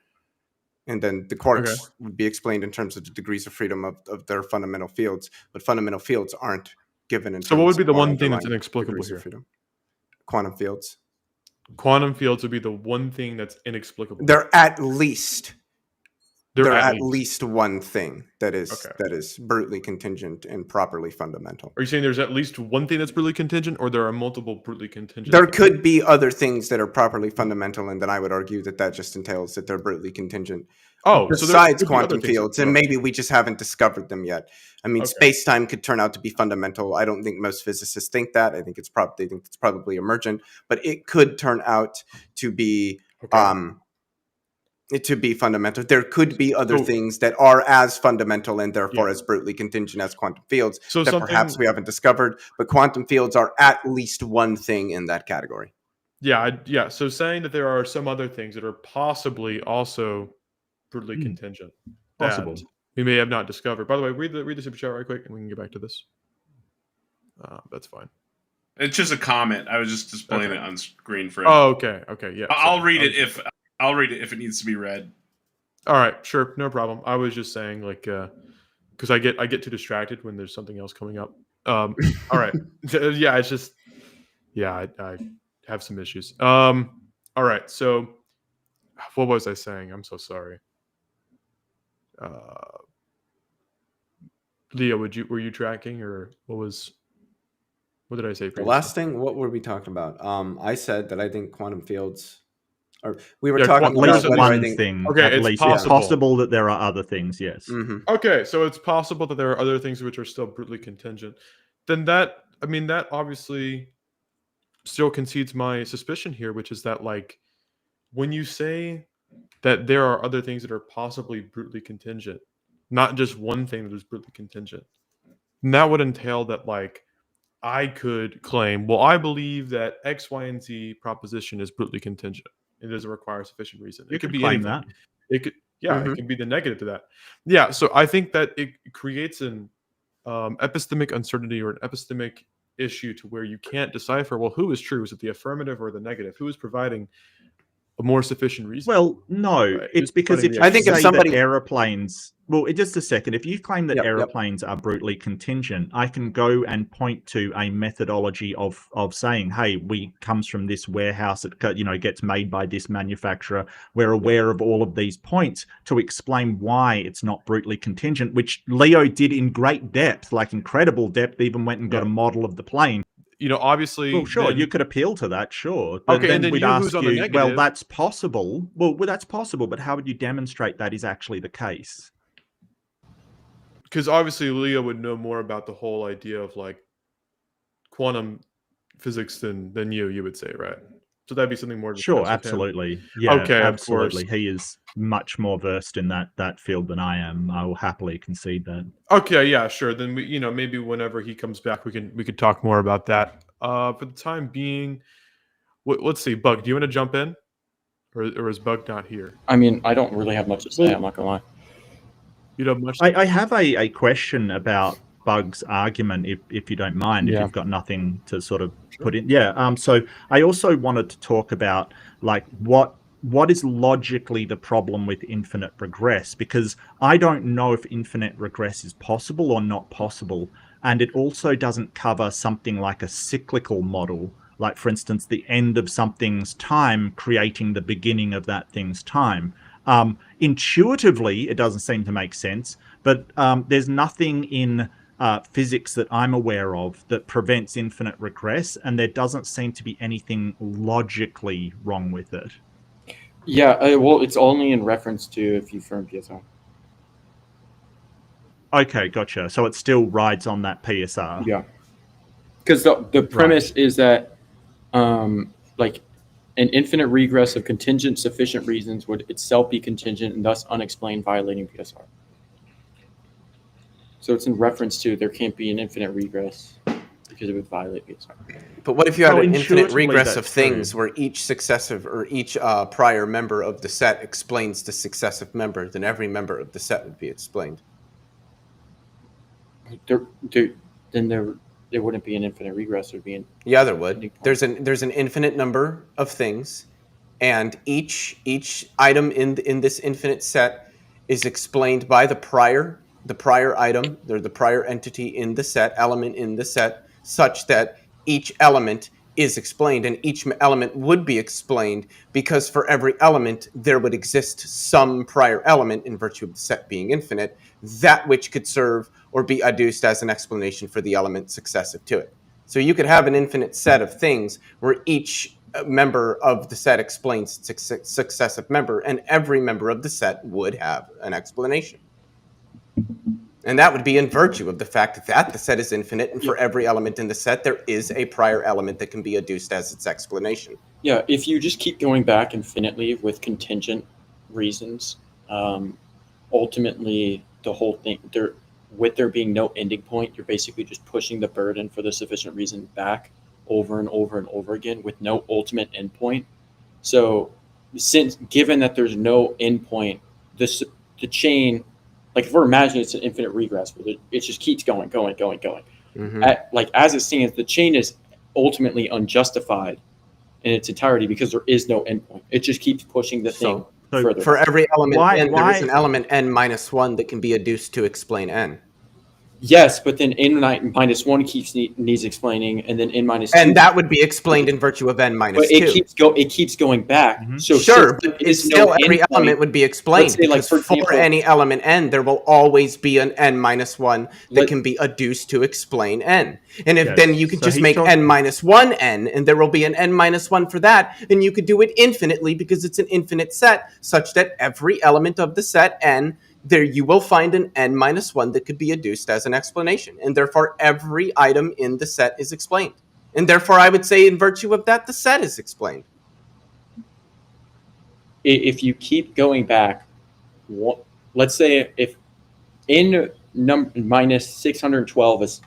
And then the quarks would be explained in terms of the degrees of freedom of their fundamental fields, but fundamental fields aren't given in terms. So what would be the one thing that's inexplicable here? Quantum fields. Quantum fields would be the one thing that's inexplicable. They're at least one thing that is brutally contingent and properly fundamental. Are you saying there's at least one thing that's brutally contingent, or there are multiple brutally contingent? There could be other things that are properly fundamental, and then I would argue that just entails that they're brutally contingent. Besides quantum fields, and maybe we just haven't discovered them yet. I mean, space-time could turn out to be fundamental. I don't think most physicists think that. I think they think it's probably emergent, but it could turn out to be fundamental. There could be other things that are as fundamental and therefore as brutally contingent as quantum fields that perhaps we haven't discovered. But quantum fields are at least one thing in that category. Yeah. So saying that there are some other things that are possibly also brutally contingent. Possible. We may have not discovered. By the way, read the super chat right quick, and we can get back to this. That's fine. It's just a comment. I was just displaying it on screen for. Oh, okay. Yeah. I'll read it if it needs to be read. All right, sure, no problem. I was just saying, because I get too distracted when there's something else coming up. All right. Yeah, it's just, I have some issues. All right. So, what was I saying? I'm so sorry. Leo, were you tracking, or what did I say? The last thing, what were we talking about? I said that I think quantum fields. We were talking at least one thing. Okay, at it's least possible. It's possible that there are other things. Yes. Mm-hmm. Okay, so it's possible that there are other things which are still brutally contingent. Then that obviously still concedes my suspicion here, which is that when you say that there are other things that are possibly brutally contingent, not just one thing that is brutally contingent, and that would entail that I could claim, well, I believe that X, Y, and Z proposition is brutally contingent. It doesn't require sufficient reason. You It could could be claim anything. that. It could, yeah, it can be the negative to that. Yeah, so I think that it creates an epistemic uncertainty or an epistemic issue to where you can't decipher, well, who is true? Is it the affirmative or the negative? Who is providing a more sufficient reason? Well, no, Right. it's because if you I think if say somebody- that aeroplanes, well, just a second, if you claim that aeroplanes are brutally contingent, I can go and point to a methodology of saying, hey, we comes from this warehouse, it gets made by this manufacturer. We're aware of all of these points to explain why it's not brutally contingent, which Leo did in great depth, like incredible depth, even went and got a model of the plane. Obviously, well, sure, then, you could appeal to that, sure. But okay, then and then we'd you, ask who's on the you, negative, well, that's possible. Well, that's possible, but how would you demonstrate that is actually the case? because obviously Leo would know more about the whole idea of like quantum physics than you would say, right? So that'd be something more. Sure, absolutely. Yeah, okay, absolutely. Of course. He is much more versed in that field than I am. I will happily concede that. Okay, yeah, sure. Then we, maybe whenever he comes back, we could talk more about that. For the time being, let's see. Bug, do you want to jump in, or is Bug not here? I mean, I don't really have much to say. I'm not gonna lie. You don't have much. I have a question about Bug's argument, if you don't mind, if Yeah. you've got nothing to sort of put in. Yeah. So I also wanted to talk about like what is logically the problem with infinite regress, because I don't know if infinite regress is possible or not possible, and it also doesn't cover something like a cyclical model, like for instance the end of something's time creating the beginning of that thing's time. Intuitively, it doesn't seem to make sense, but there's nothing in physics that I'm aware of that prevents infinite regress, and there doesn't seem to be anything logically wrong with it. Yeah, well, it's only in reference to if you firm PSR. Okay, gotcha. So it still rides on that PSR. Yeah, because the premise is that like an infinite regress of contingent sufficient reasons would itself be contingent and thus unexplained, violating PSR. So it's in reference to there can't be an infinite regress because it would violate PSR. But what if you had an infinite intuitively, regress that's of things true. where each successive or each prior member of the set explains the successive member? Then every member of the set would be explained. Then there wouldn't be an infinite regress. There would be an Yeah, there would. There's an infinite number of things, and each item in this infinite set is explained by the prior item, or the prior entity in the set, element in the set, such that each element is explained, and each element would be explained because for every element there would exist some prior element in virtue of the set being infinite, that which could serve or be adduced as an explanation for the element successive to it. So you could have an infinite set of things where each member of the set explains its successive member, and every member of the set would have an explanation. And that would be in virtue of the fact that the set is infinite, and for every element in the set, there is a prior element that can be adduced as its explanation. Yeah, if you just keep going back infinitely with contingent reasons, ultimately the whole thing, there being no ending point, you're basically just pushing the burden for the sufficient reason back over and over and over again with no ultimate endpoint. So given that there's no endpoint, the chain, like if we're imagining it's an infinite regress, where it just keeps going. Mm-hmm. As it stands, the chain is ultimately unjustified in its entirety because there is no endpoint. It just keeps pushing the thing further. For every element n, there why- is an element n-1 that can be adduced to explain n. Yes, but then n-1 needs explaining, and then n-2. And that would be explained in virtue of n-2. But it keeps going back. Mhm. So Sure, since but there is still no every endpoint, element would be explained, let's say, like, because for for example, any element n, there will always be an n-1 that can be adduced to explain n. And if Yes, then you could so just he's make talking- n-1 n, and there will be an n-1 for that, and you could do it infinitely because it's an infinite set, such that every element of the set n, there you will find an n-1 that could be adduced as an explanation. And therefore, every item in the set is explained. And therefore, I would say in virtue of that, the set is explained. if you keep going back, let's say if n minus 612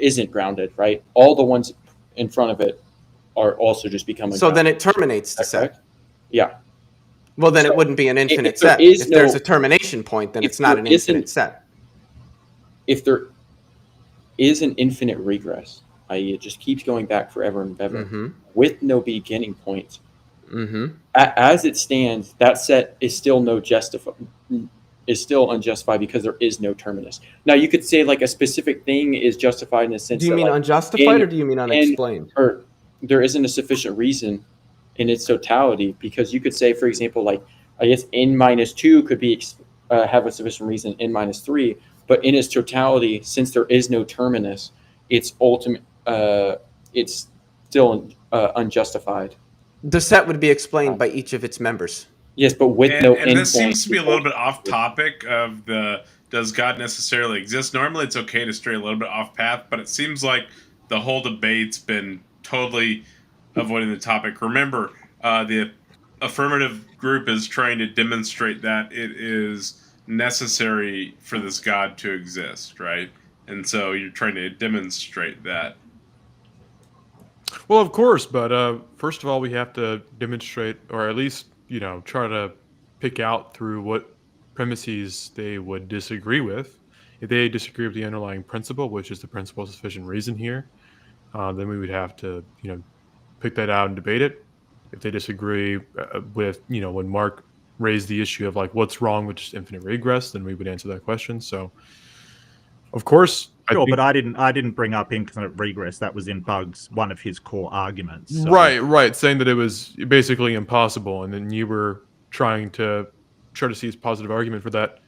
isn't grounded, right? All the ones in front of it are also just becoming. So then it terminates the set. Yeah. Well, then So it wouldn't be an infinite if there set. is If there's no- a termination point, then if it's not there an infinite set. If there is an infinite regress, i.e., it just keeps going back forever and ever with no beginning point. As it stands, that set is still unjustified because there is no terminus. Now, you could say like a specific thing is justified in a sense. Do you mean like, unjustified, or do you mean unexplained? Or there isn't a sufficient reason in its totality, because you could say, for example, like I guess n-2 could be have a sufficient reason, n-3, but in its totality, since there is no terminus, it's still unjustified. The set would be explained by each of its members. Yes, but with no and this endpoint. seems to be a little bit off topic of the does God necessarily exist? Normally it's okay to stray a little bit off path, but it seems like the whole debate's been totally avoiding the topic. Remember, the affirmative group is trying to demonstrate that it is necessary for this God to exist, right? And so you're trying to demonstrate that. Well, of course, but first of all, we have to demonstrate, or at least, try to pick out through what premises they would disagree with. If they disagree with the underlying principle, which is the principle of sufficient reason here, then we would have to, pick that out and debate it. If they disagree with, when Mark raised the issue of like what's wrong with just infinite regress, then we would answer that question. So, of course, sure, but I didn't bring up infinite regress. That was in Bugs, one of his core arguments. So. Right, saying that it was basically impossible, and then you were trying to see his positive argument for that.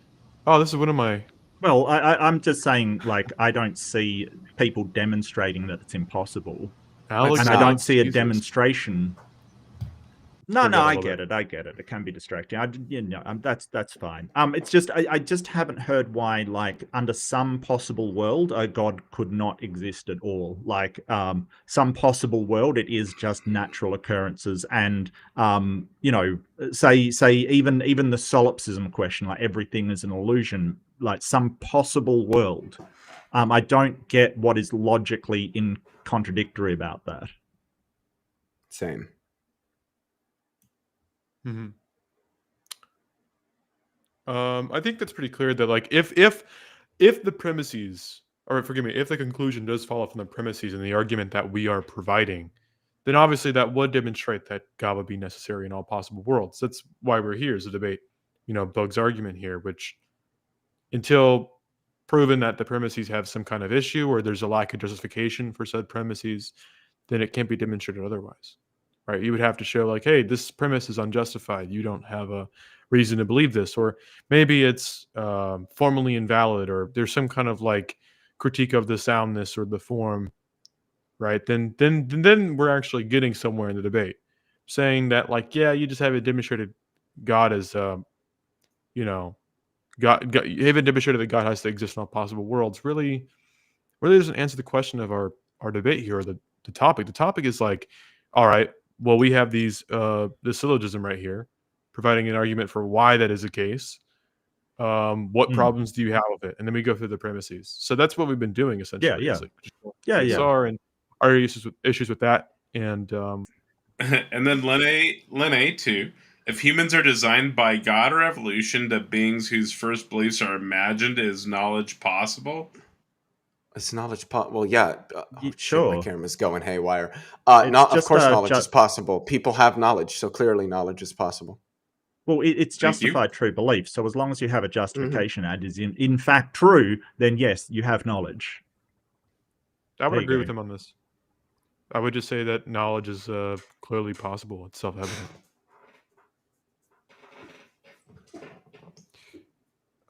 Oh, this is one of my. Well, I'm just saying, like, I don't see people demonstrating that it's impossible. Alex, and I don't see a demonstration. No, I get it. It can be distracting. That's fine. It's just I just haven't heard why, like, under some possible world, a God could not exist at all. Like, some possible world, it is just natural occurrences, and say even the solipsism question, like everything is an illusion. Like some possible world, I don't get what is logically contradictory about that. Same. I think that's pretty clear that like if the premises, or forgive me, if the conclusion does follow from the premises and the argument that we are providing, then obviously that would demonstrate that God would be necessary in all possible worlds. That's why we're here, is to debate, Bug's argument here, which until proven that the premises have some kind of issue or there's a lack of justification for said premises, then it can't be demonstrated otherwise. Right? You would have to show like, hey, this premise is unjustified. You don't have a reason to believe this, or maybe it's formally invalid, or there's some kind of like critique of the soundness or the form. Right? Then we're actually getting somewhere in the debate, saying that like, yeah, you just haven't demonstrated God as, God, you haven't demonstrated that God has to exist in all possible worlds. Really doesn't answer the question of our debate here, or the topic. The topic is like, all right, well, we have the syllogism right here, providing an argument for why that is the case. What problems do you have with it? And then we go through the premises. So that's what we've been doing essentially. Yeah. And our issues with that, and and then Len A too. If humans are designed by God or evolution to beings whose first beliefs are imagined, is knowledge possible? Is knowledge well, yeah. Sure. My camera's going haywire. Of course, knowledge is possible. People have knowledge, so clearly knowledge is possible. Well, it's justified true belief. So as long as you have a justification and is in fact true, then yes, you have knowledge. I would agree with him on this. I would just say that knowledge is clearly possible. It's self-evident.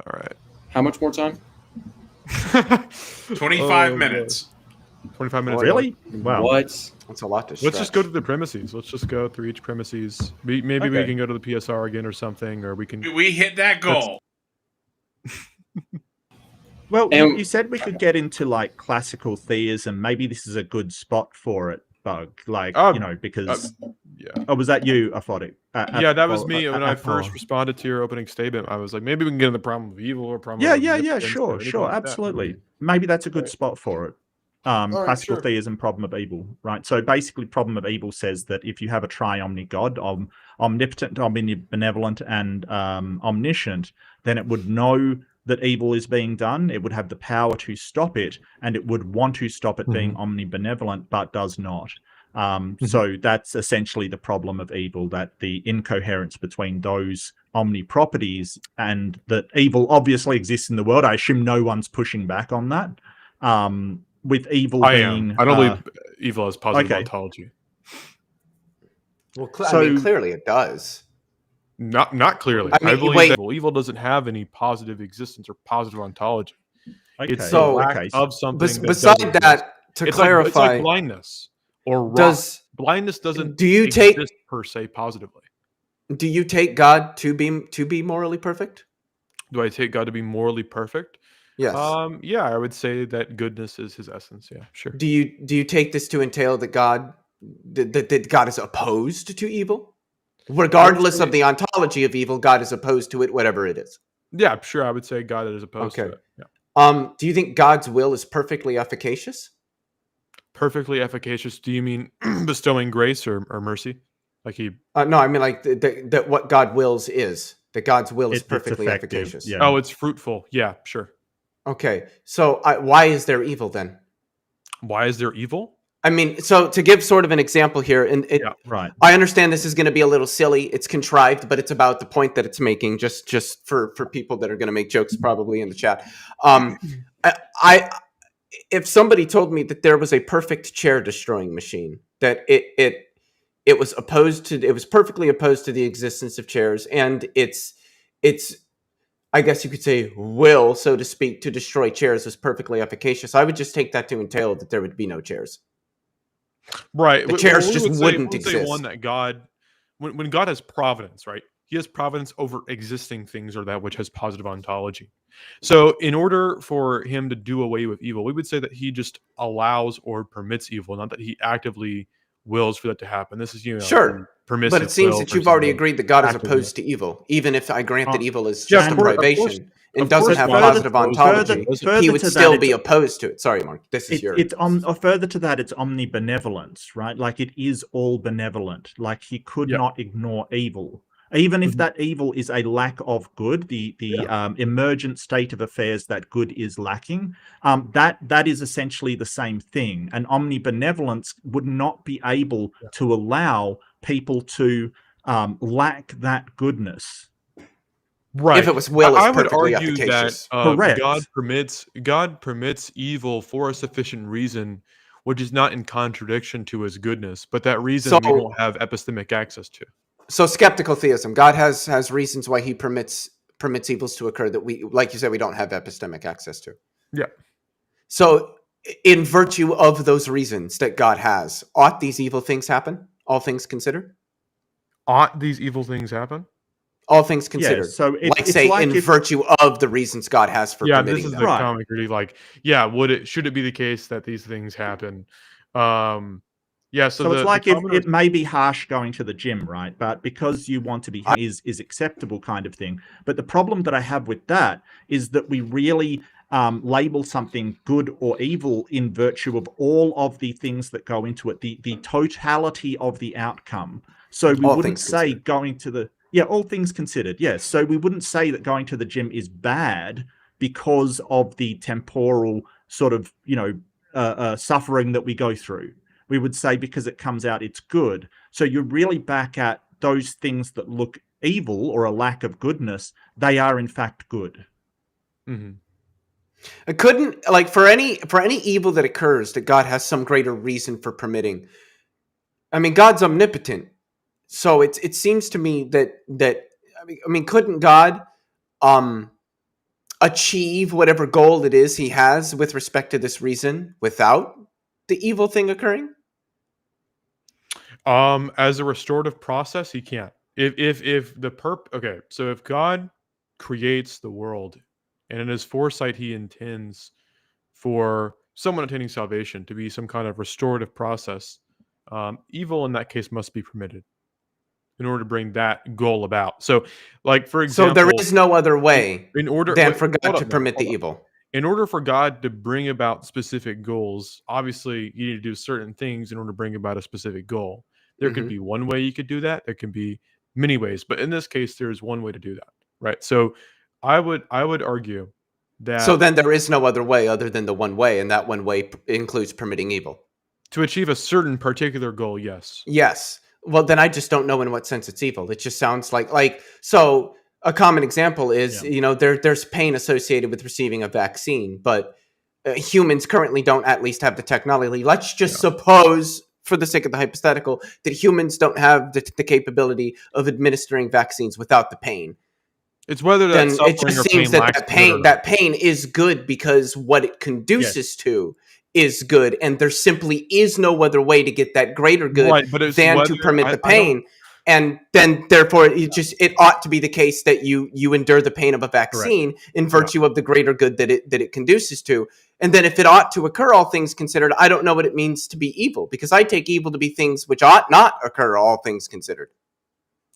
All right. How much more time? 25 minutes. 25 minutes. Really? Wow. What? That's a lot to stretch. Let's just go to the premises. Let's just go through each premises. Maybe we can go to the PSR again or something, or we can. We hit that goal. Well, you said we could get into like classical theism. Maybe this is a good spot for it, Bug. Like, because. Yeah. Oh, was that you, Apophatic? Yeah, that was me. When I first responded to your opening statement, I was like, maybe we can get in the problem of evil or problem. Yeah, sure, absolutely. Maybe that's a good spot for it. classical sure. theism, problem of evil, right? So basically, problem of evil says that if you have a tri-omni God, omnipotent, omnibenevolent, and omniscient, then it would know that evil is being done. It would have the power to stop it, and it would want to stop it being omnibenevolent, but does not. So that's essentially the problem of evil, that the incoherence between those omni properties, and that evil obviously exists in the world. I assume no one's pushing back on that. With evil being... I don't believe evil has positive ontology. Well, I mean, clearly it does. Not clearly. I believe that evil doesn't have any positive existence or positive ontology. It's the lack of something. Beside that, to clarify, it's like blindness or rock. Blindness doesn't exist per se positively. Do you take God to be morally perfect? Do I take God to be morally perfect? Yes. Yeah, I would say that goodness is his essence. Yeah, sure. Do you take this to entail that God is opposed to evil? Regardless of the ontology of evil, God is opposed to it, whatever it is. Yeah, sure. I would say God is opposed to it. Yeah. Do you think God's will is perfectly efficacious? Perfectly efficacious? Do you mean bestowing grace or mercy? Like he? No, I mean like that what God wills is. That God's will is perfectly efficacious. Yeah. Oh, it's fruitful. Yeah, sure. Okay, so why is there evil then? Why is there evil? I mean, so to give sort of an example here, right. I understand this is going to be a little silly. It's contrived, but it's about the point that it's making. Just for people that are going to make jokes, probably in the chat. If somebody told me that there was a perfect chair destroying machine, that it was perfectly opposed to the existence of chairs, and it's I guess you could say will, so to speak, to destroy chairs was perfectly efficacious, I would just take that to entail that there would be no chairs. Right. The chairs just wouldn't exist. One that God, when God has providence, right? He has providence over existing things or that which has positive ontology. So in order for him to do away with evil, we would say that he just allows or permits evil, not that he actively wills for that to happen. This is, sure. But it seems that you've already agreed that God is opposed to evil, even if I grant that evil is just a privation and doesn't have positive ontology. He would still be opposed to it. Sorry, Mark. This is your... Further to that, it's omnibenevolence, right? Like it is all benevolent. Like he could not ignore evil. Even if that evil is a lack of good, the emergent state of affairs that good is lacking, that is essentially the same thing. And omnibenevolence would not be able to allow people to lack that goodness. Right. If it was will, I would argue that correct. God permits evil for a sufficient reason, which is not in contradiction to his goodness, but that reason we don't have epistemic access to. So skeptical theism, God has reasons why he permits evils to occur that we, like you said, we don't have epistemic access to. Yeah. So in virtue of those reasons that God has, ought these evil things happen? All things considered? Ought these evil things happen? All things considered. Yeah, so it's in virtue of the reasons God has for permitting them. Yeah, this is the comic critique. Like, should it be the case that these things happen? So it's like it may be harsh going to the gym, right? But because you want to be is acceptable kind of thing. But the problem that I have with that is that we really label something good or evil in virtue of all of the things that go into it, the totality of the outcome. So we wouldn't say going to the all things considered, yes. So we wouldn't say that going to the gym is bad because of the temporal sort of suffering that we go through. We would say because it comes out, it's good. So you're really back at those things that look evil or a lack of goodness. They are in fact good. Mm-hmm. It couldn't, like, for any evil that occurs that God has some greater reason for permitting. I mean, God's omnipotent, so it seems to me that I mean, couldn't God achieve whatever goal it is he has with respect to this reason without the evil thing occurring? As a restorative process, he can't. So if God creates the world, and in his foresight he intends for someone attaining salvation to be some kind of restorative process, evil in that case must be permitted in order to bring that goal about. So, like, for example, so there is no other way in order than for God to permit the evil. in order for God to bring about specific goals, obviously you need to do certain things in order to bring about a specific goal. There could be one way you could do that. There can be many ways, but in this case, there is one way to do that, right? So I would argue that. So then there is no other way other than the one way, and that one way includes permitting evil. To achieve a certain particular goal, yes. Yes. Well, then I just don't know in what sense it's evil. It just sounds like so. A common example is, there's pain associated with receiving a vaccine, but humans currently don't at least have the technology. Let's just suppose, for the sake of the hypothetical, that humans don't have the capability of administering vaccines without the pain. It's whether that then it just seems that pain is good because what it conduces to is good, and there simply is no other way to get that greater good than to permit the pain. And then, therefore, it ought to be the case that you endure the pain of a vaccine in virtue of the greater good that it conduces to. And then, if it ought to occur, all things considered, I don't know what it means to be evil, because I take evil to be things which ought not occur, all things considered.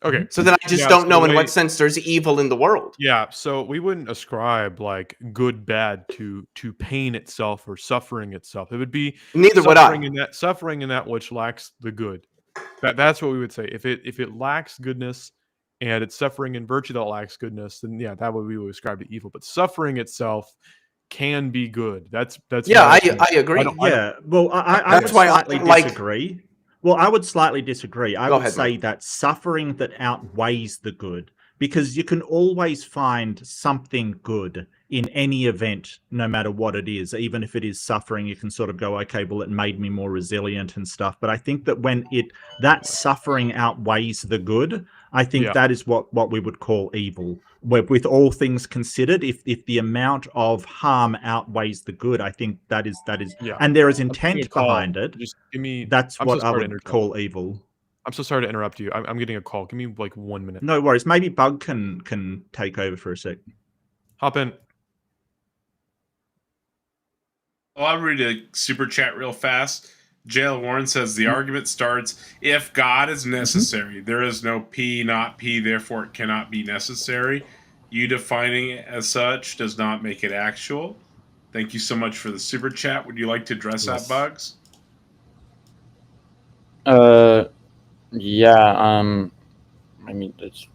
Okay. So then I just don't know in what sense there's evil in the world. Yeah. So we wouldn't ascribe like good, bad to pain itself or suffering itself. It would be neither would I. Suffering in that which lacks the good. That's what we would say. If it lacks goodness and it's suffering in virtue that lacks goodness, then that would we would ascribe to evil. But suffering itself can be good. That's I agree. Well, I would slightly disagree. Well, I would slightly disagree. I would say that suffering that outweighs the good, because you can always find something good in any event, no matter what it is. Even if it is suffering, you can sort of go, okay, well, it made me more resilient and stuff. But I think that when that suffering outweighs the good, I think that is what we would call evil. With all things considered, if the amount of harm outweighs the good, I think that is, and there is intent behind it. Just give me. That's what I would call evil. I'm so sorry to interrupt you. I'm getting a call. Give me like 1 minute. No worries. Maybe Bug can take over for a sec. Hop in. Well, I'll read a super chat real fast. Jail Warren says the argument starts, if God is necessary, there is no P, not P, therefore it cannot be necessary. You defining it as such does not make it actual. Thank you so much for the super chat. Would you like to address that, Bugs? I mean, it's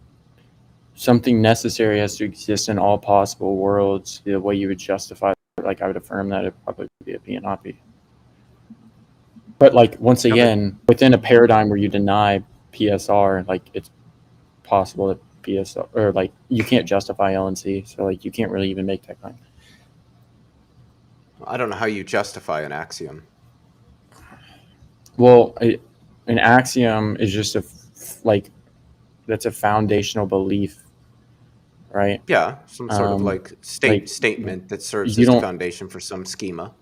something necessary has to exist in all possible worlds. The way you would justify, like, I would affirm that it probably would be a P and not P. But, like, once again, within a paradigm where you deny PSR, like, it's possible that PSR, or, like, you can't justify LNC, so, like, you can't really even make that claim. I don't know how you justify an axiom. Well, an axiom is just that's a foundational belief, right? Yeah, some sort of like statement that serves as the foundation for some schema.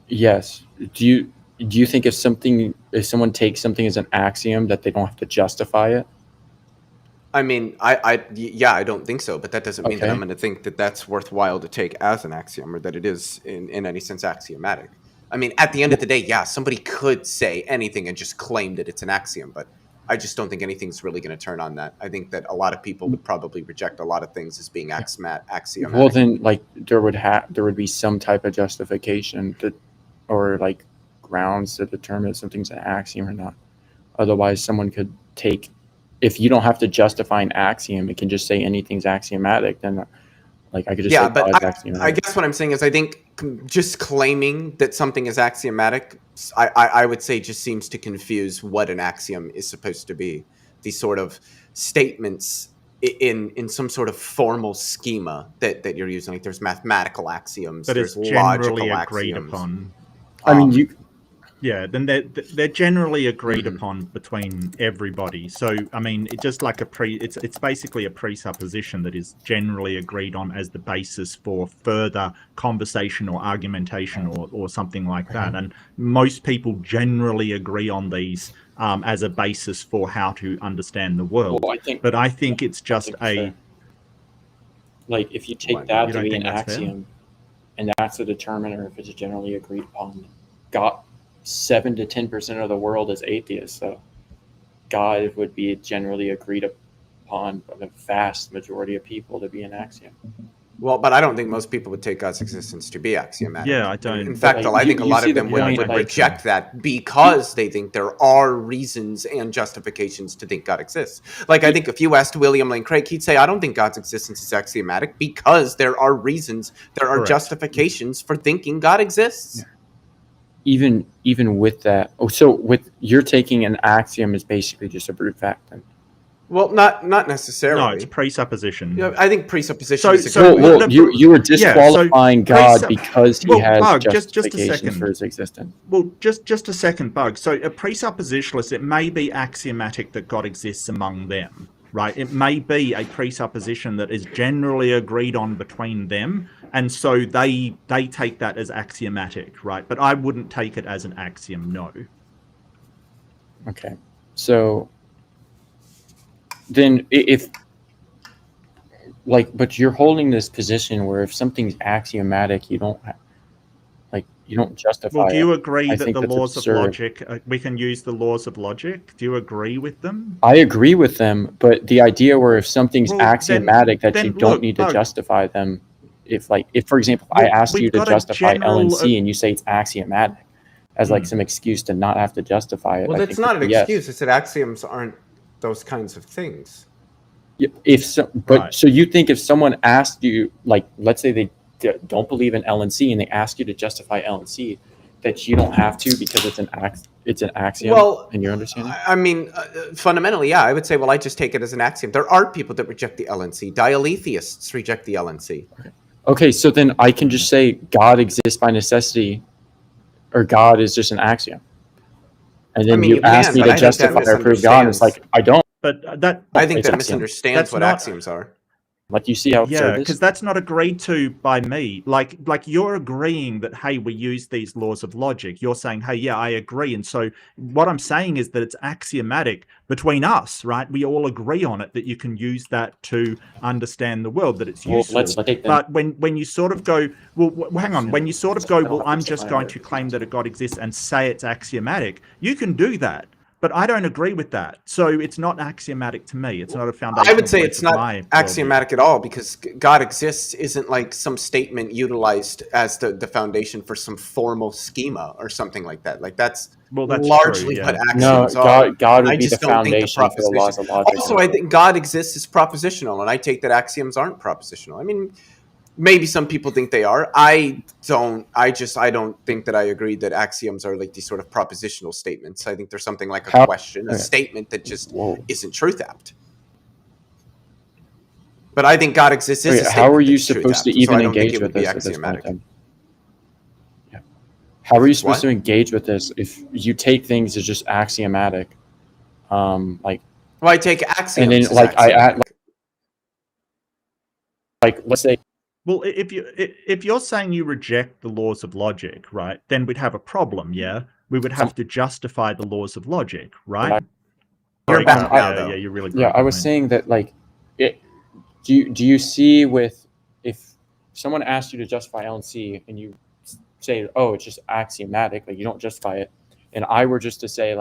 Yes. Do you think if someone takes something as an axiom that they don't have to justify it? I mean, I don't think so, but that doesn't mean that I'm going to think that that's worthwhile to take as an axiom, or that it is in any sense axiomatic. I mean, at the end of the day, somebody could say anything and just claim that it's an axiom, but I just don't think anything's really going to turn on that. I think that a lot of people would probably reject a lot of things as being axiomatic. Well, then, like, there would be some type of justification or like grounds to determine if something's an axiom or not. Otherwise, someone could take, if you don't have to justify an axiom, it can just say anything's axiomatic. Then, like, I could just say but axiomatic. I guess what I'm saying is, I think just claiming that something is axiomatic, I would say, just seems to confuse what an axiom is supposed to be. These sort of statements in some sort of formal schema that you're using. Like, there's mathematical axioms, that there's is generally logical agreed axioms. upon. I mean, then they're generally agreed upon between everybody. So, I mean, it's just like it's basically a presupposition that is generally agreed on as the basis for further conversation or argumentation or something like that. And most people generally agree on these as a basis for how to understand the world. Well, I think it's just like, if you take that to be an axiom, and that's a determiner if it's generally agreed upon. God, 7 to 10% of the world is atheists, so God would be generally agreed upon by the vast majority of people to be an axiom. Well, but I don't think most people would take God's existence to be axiomatic. Yeah, I don't. In fact, I think a lot of them would reject that because they think there are reasons and justifications to think God exists. Like, I think if you asked William Lane Craig, he'd say, I don't think God's existence is axiomatic because there are reasons, there are justifications for thinking God exists. Yeah. Even with that, so you're taking an axiom is basically just a brute fact then. Well, not necessarily. No, it's a presupposition. Yeah, I think presupposition is you were disqualifying God because he has justification for his existence. Well, just a second, Bug. So a presuppositionalist, it may be axiomatic that God exists among them, right? It may be a presupposition that is generally agreed on between them, and so they take that as axiomatic, right? But I wouldn't take it as an axiom, no. Okay, so then but you're holding this position where if something's axiomatic, you don't justify it. Well, do you agree that the laws of logic, we can use the laws of logic? Do you agree with them? I agree with them, but the idea where if something's axiomatic that you don't need to justify them, if for example, I asked you to justify LNC and you say it's axiomatic as some excuse to not have to justify it. Well, that's not an excuse. It's that axioms aren't those kinds of things. So you think if someone asked you, let's say they don't believe in LNC and they ask you to justify LNC, that you don't have to because it's an axiom? Well, in your understanding, I mean, fundamentally, yeah, I would say, well, I just take it as an axiom. There are people that reject the LNC. Dialetheists reject the LNC. Okay, so then I can just say God exists by necessity, or God is just an axiom. And then you ask me to justify or prove God, and it's like, I don't. But I think that misunderstands what axioms are. Like, you see how because that's not agreed to by me. Like you're agreeing that, hey, we use these laws of logic. You're saying, hey, yeah, I agree. And so what I'm saying is that it's axiomatic between us, right? We all agree on it, that you can use that to understand the world, that it's useful. But when you sort of go, well, hang on, when you sort of go, well, I'm just going to claim that a God exists and say it's axiomatic, you can do that. But I don't agree with that. So it's not axiomatic to me. It's not a foundation. I would say it's not axiomatic at all, because God exists isn't like some statement utilized as the foundation for some formal schema or something like that. Like that's largely what axioms are. God would be the foundation for the laws of logic. Also, I think God exists is propositional, and I take that axioms aren't propositional. I mean, maybe some people think they are. I don't think that I agree that axioms are like these sort of propositional statements. I think there's something like a question, a statement that just isn't truth apt. But I think God exists is a statement. How are you supposed to even engage with this at this point? How are you supposed to engage with this if you take things as just axiomatic? Well, I take axioms. And then let's say. Well, if you're saying you reject the laws of logic, right, then we'd have a problem, yeah? We would have to justify the laws of logic, right? You're back now, though. Yeah, you're really. Yeah, I was saying that, do you see if someone asked you to justify LNC and you say, oh, it's just axiomatic, you don't justify it, and I were just to say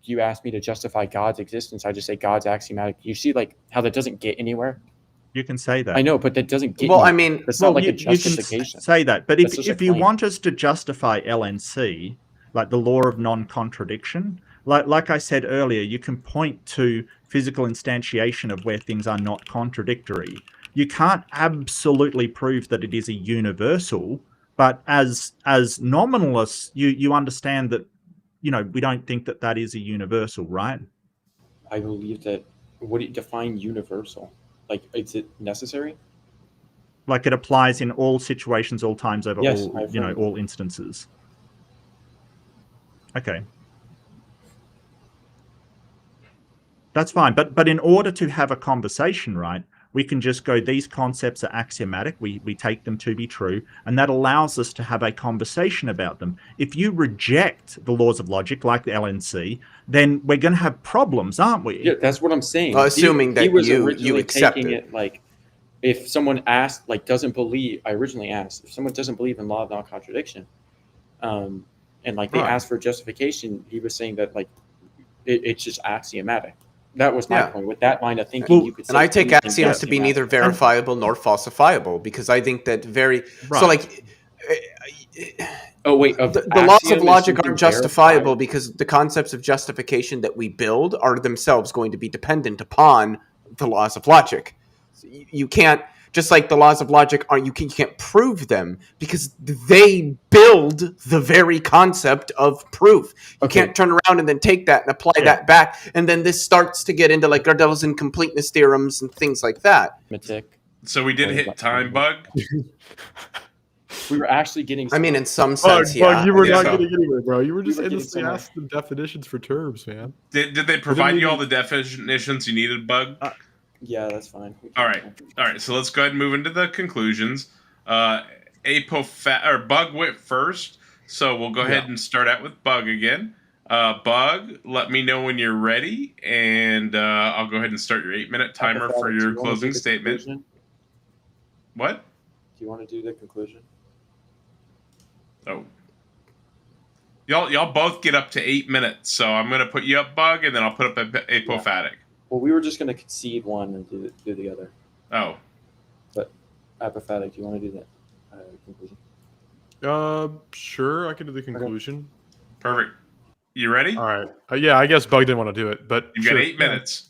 you asked me to justify God's existence, I just say God's axiomatic. You see how that doesn't get anywhere? You can say that. I know, but that doesn't get. Well, I mean, that's not a justification. You can say that, but if you want us to justify LNC, like the law of non-contradiction, like I said earlier, you can point to physical instantiation of where things are not contradictory. You can't absolutely prove that it is a universal, but as nominalists, you understand that, we don't think that that is a universal, right? I believe that. What do you define universal? Is it necessary? It applies in all situations, all times, over all, all instances. Okay. That's fine. But in order to have a conversation, right, we can just go, these concepts are axiomatic. We take them to be true. And that allows us to have a conversation about them. If you reject the laws of logic, like the LNC, then we're going to have problems, aren't we? Yeah, that's what I'm saying. Well, assuming that you accept it. If someone asked, doesn't believe, I originally asked, if someone doesn't believe in law of non-contradiction, and they asked for justification, he was saying that, it's just axiomatic. That was my Yeah. point. With that line of thinking, you could say And I take anything axioms to be can neither happen. verifiable nor falsifiable because I think that Right. so like Oh wait, the laws of axiom is logic something aren't justifiable verifiable. because the concepts of justification that we build are themselves going to be dependent upon the laws of logic. So you can't, just like the laws of logic are, you can't prove them because they build the very concept of proof. You Okay. can't turn around and then take that and apply Yeah. that back, and then this starts to get into like Gödel's incompleteness theorems and things like that. So we did hit time, Bug. We were actually getting. I mean, in some Bug, sense, yeah. you were I not guess so. getting anywhere, bro. You were just were getting endlessly somewhere. asking definitions for terms, man. Did they provide you even- all the definitions you needed, Bug? Yeah, that's fine. All right. So let's go ahead and move into the conclusions. Bug went first, so we'll go ahead and start out with Bug again. Bug, let me know when you're ready, and I'll go ahead and start your 8-minute timer for your closing statement. Conclusion? What? Do you want to do the conclusion? Oh. Y'all both get up to 8 minutes, so I'm going to put you up, Bug, and then I'll put up Apophatic. Well, we were just going to concede one and do the other. Oh. But Apophatic, do you want to do that conclusion? Sure, I can do the conclusion. Perfect. You ready? All right. Yeah, I guess Bug didn't want to do it, but You've sure. got 8 minutes.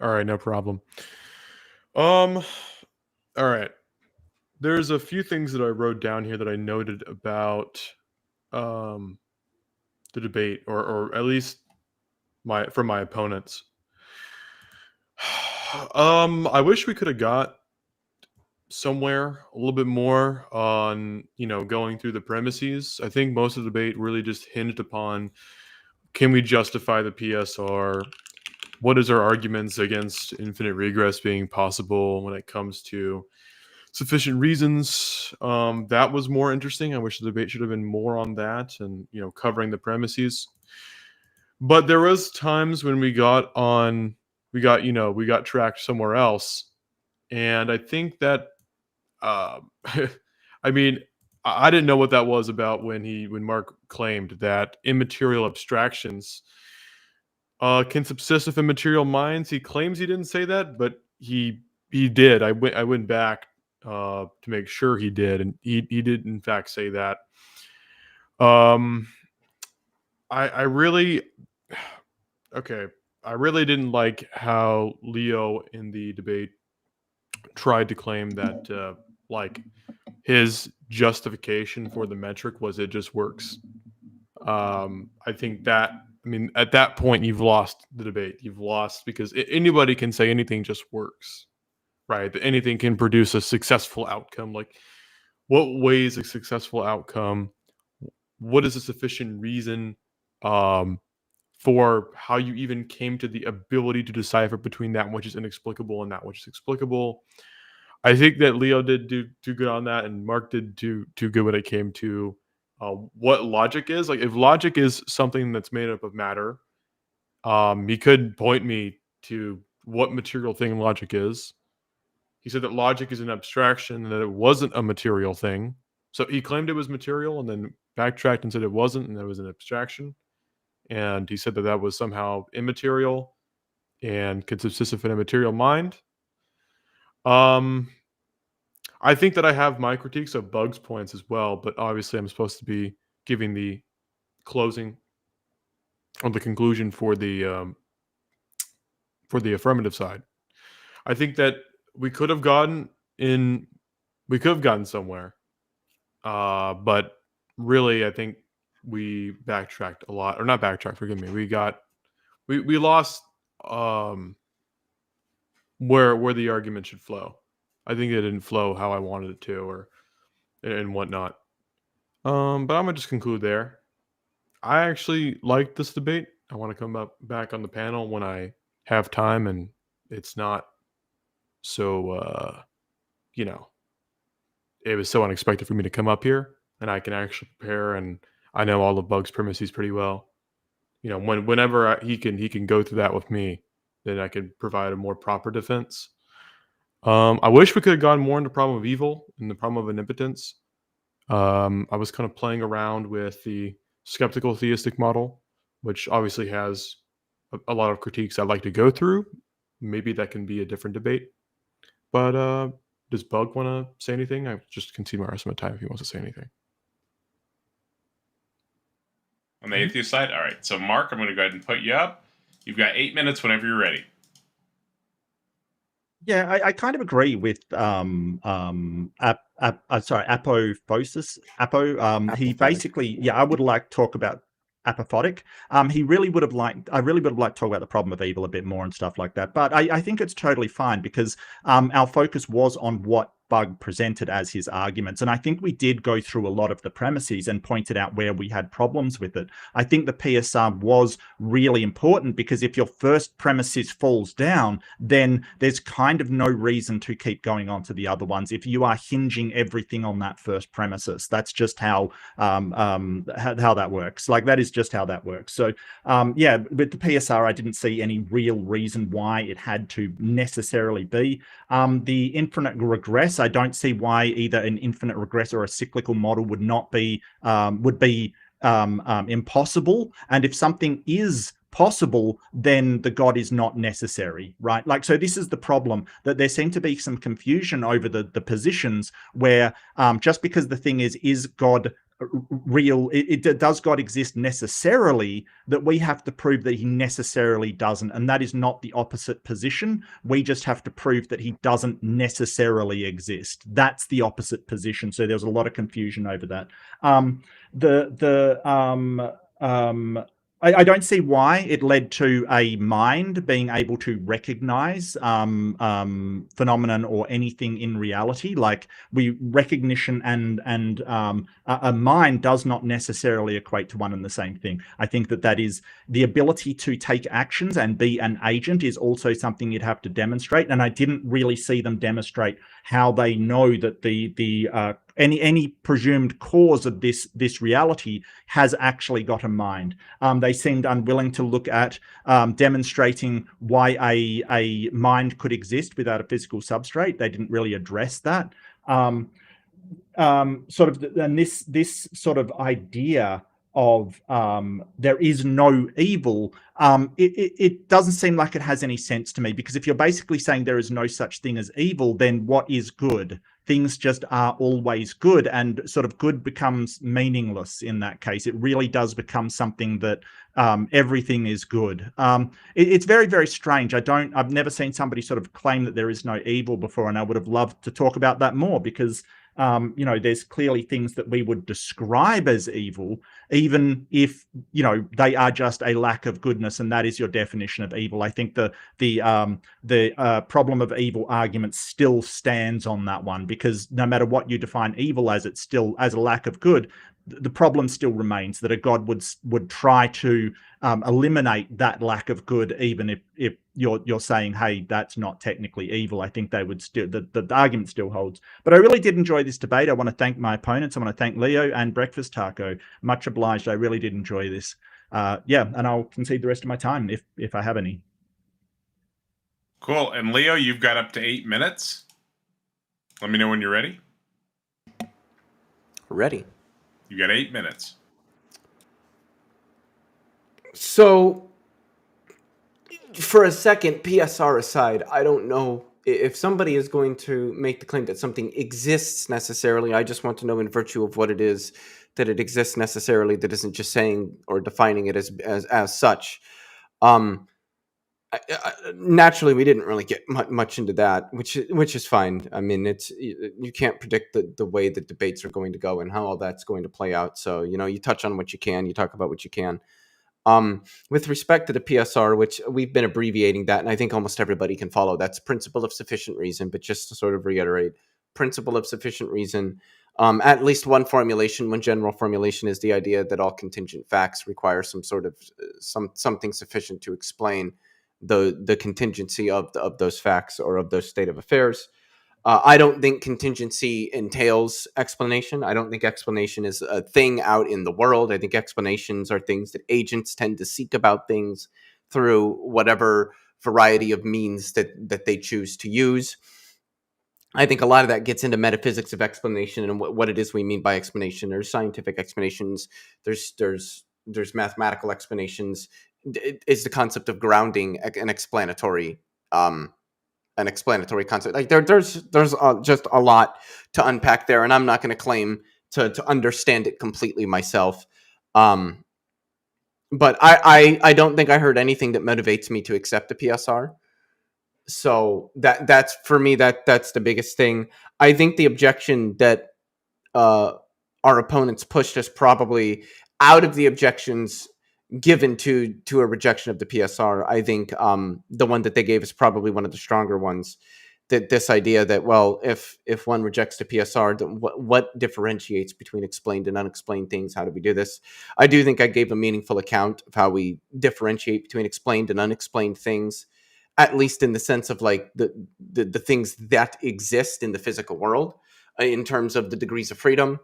All right, no problem. All right. There's a few things that I wrote down here that I noted about the debate, or at least from my opponents. I wish we could have got somewhere a little bit more on, going through the premises. I think most of the debate really just hinged upon, can we justify the PSR? What is our arguments against infinite regress being possible when it comes to sufficient reasons? That was more interesting. I wish the debate should have been more on that and, covering the premises. But there was times when we got tracked somewhere else. And I think that, I mean, I didn't know what that was about when Mark claimed that immaterial abstractions can subsist with immaterial minds. He claims he didn't say that, but he did. I went back to make sure he did, and he did in fact say that. I really didn't like how Leo in the debate tried to claim that his justification for the metric was it just works. I think that, at that point you've lost the debate. You've lost because anybody can say anything just works, right? That anything can produce a successful outcome. Like, what weighs a successful outcome? What is a sufficient reason for how you even came to the ability to decipher between that which is inexplicable and that which is explicable? I think that Leo did do good on that, and Mark did too good when it came to what logic is. Like, if logic is something that's made up of matter, he could point me to what material thing logic is. He said that logic is an abstraction and that it wasn't a material thing. So he claimed it was material and then backtracked and said it wasn't, and that was an abstraction. And he said that that was somehow immaterial and could subsist of an immaterial mind. I think that I have my critiques of Bug's points as well, but obviously I'm supposed to be giving the closing or the conclusion for the affirmative side. I think that we could have gotten somewhere, but really I think we backtracked a lot, or not backtracked. Forgive me. We lost where the argument should flow. I think it didn't flow how I wanted it to, and whatnot. But I'm gonna just conclude there. I actually like this debate. I want to come back on the panel when I have time and it's not so it was so unexpected for me to come up here, and I can actually prepare, and I know all of Bug's premises pretty well. Whenever he can go through that with me, then I can provide a more proper defense. I wish we could have gone more into problem of evil and the problem of omnipotence. I was kind of playing around with the skeptical theistic model, which obviously has a lot of critiques I'd like to go through. Maybe that can be a different debate. But does Bug want to say anything? I just can see my rest of my time if he wants to say anything. On the atheist side? All right. So, Mark, I'm going to go ahead and put you up. You've got 8 minutes whenever you're ready. Yeah, I kind of agree with Apophasis. He basically, I would like to talk about Apophatic. He really would have liked, I really would have liked to talk about the problem of evil a bit more and stuff like that. But I think it's totally fine because our focus was on what Bug presented as his arguments. And I think we did go through a lot of the premises and pointed out where we had problems with it. I think the PSR was really important because if your first premises falls down, then there's kind of no reason to keep going on to the other ones. If you are hinging everything on that first premises, that's just how that works. Like that is just how that works. So yeah, with the PSR, I didn't see any real reason why it had to necessarily be. The infinite regress, I don't see why either an infinite regress or a cyclical model would not be impossible. And if something is possible, then the God is not necessary, right? Like, so this is the problem, that there seemed to be some confusion over the positions where just because the thing is God real, does God exist necessarily, that we have to prove that he necessarily doesn't, and that is not the opposite position. We just have to prove that he doesn't necessarily exist. That's the opposite position. So there was a lot of confusion over that. I don't see why it led to a mind being able to recognize phenomenon or anything in reality. Like recognition and a mind does not necessarily equate to one and the same thing. I think that is the ability to take actions and be an agent is also something you'd have to demonstrate. And I didn't really see them demonstrate how they know that any presumed cause of this reality has actually got a mind. They seemed unwilling to look at demonstrating why a mind could exist without a physical substrate. They didn't really address that. And this sort of idea of there is no evil, it doesn't seem like it has any sense to me, because if you're basically saying there is no such thing as evil, then what is good? Things just are always good, and sort of good becomes meaningless in that case. It really does become something that everything is good. It's very, very strange. I've never seen somebody sort of claim that there is no evil before, and I would have loved to talk about that more, because there's clearly things that we would describe as evil, even if, they are just a lack of goodness, and that is your definition of evil. I think the problem of evil argument still stands on that one, because no matter what you define evil as, it's still as a lack of good. The problem still remains that a God would try to eliminate that lack of good, even if you're saying, hey, that's not technically evil. I think they would still, the argument still holds. But I really did enjoy this debate. I want to thank my opponents. I want to thank Leo and Breakfast Taco. Much obliged. I really did enjoy this. And I'll concede the rest of my time if I have any. Cool. And Leo, you've got up to 8 minutes. Let me know when you're ready. Ready. You got 8 minutes. So, for a second, PSR aside, I don't know if somebody is going to make the claim that something exists necessarily. I just want to know, in virtue of what it is, that it exists necessarily, that isn't just saying or defining it as such. Naturally, we didn't really get much into that, which is fine. I mean, you can't predict the way the debates are going to go and how all that's going to play out. So, you touch on what you can, you talk about what you can. With respect to the PSR, which we've been abbreviating that, and I think almost everybody can follow, that's principle of sufficient reason. But just to sort of reiterate, principle of sufficient reason, at least one general formulation is the idea that all contingent facts require some sort of something sufficient to explain the contingency of those facts or of those state of affairs. I don't think contingency entails explanation. I don't think explanation is a thing out in the world. I think explanations are things that agents tend to seek about things through whatever variety of means that they choose to use. I think a lot of that gets into metaphysics of explanation and what it is we mean by explanation. There's scientific explanations. There's mathematical explanations. is the concept of grounding an explanatory concept. Like there's just a lot to unpack there, and I'm not going to claim to understand it completely myself. But I don't think I heard anything that motivates me to accept a PSR. So that's for me, that's the biggest thing. I think the objection that our opponents pushed us probably out of the objections given to a rejection of the PSR. I think the one that they gave is probably one of the stronger ones. That this idea that, well, if one rejects the PSR, what differentiates between explained and unexplained things? How do we do this? I do think I gave a meaningful account of how we differentiate between explained and unexplained things, at least in the sense of like the things that exist in the physical world in terms of the degrees of freedom.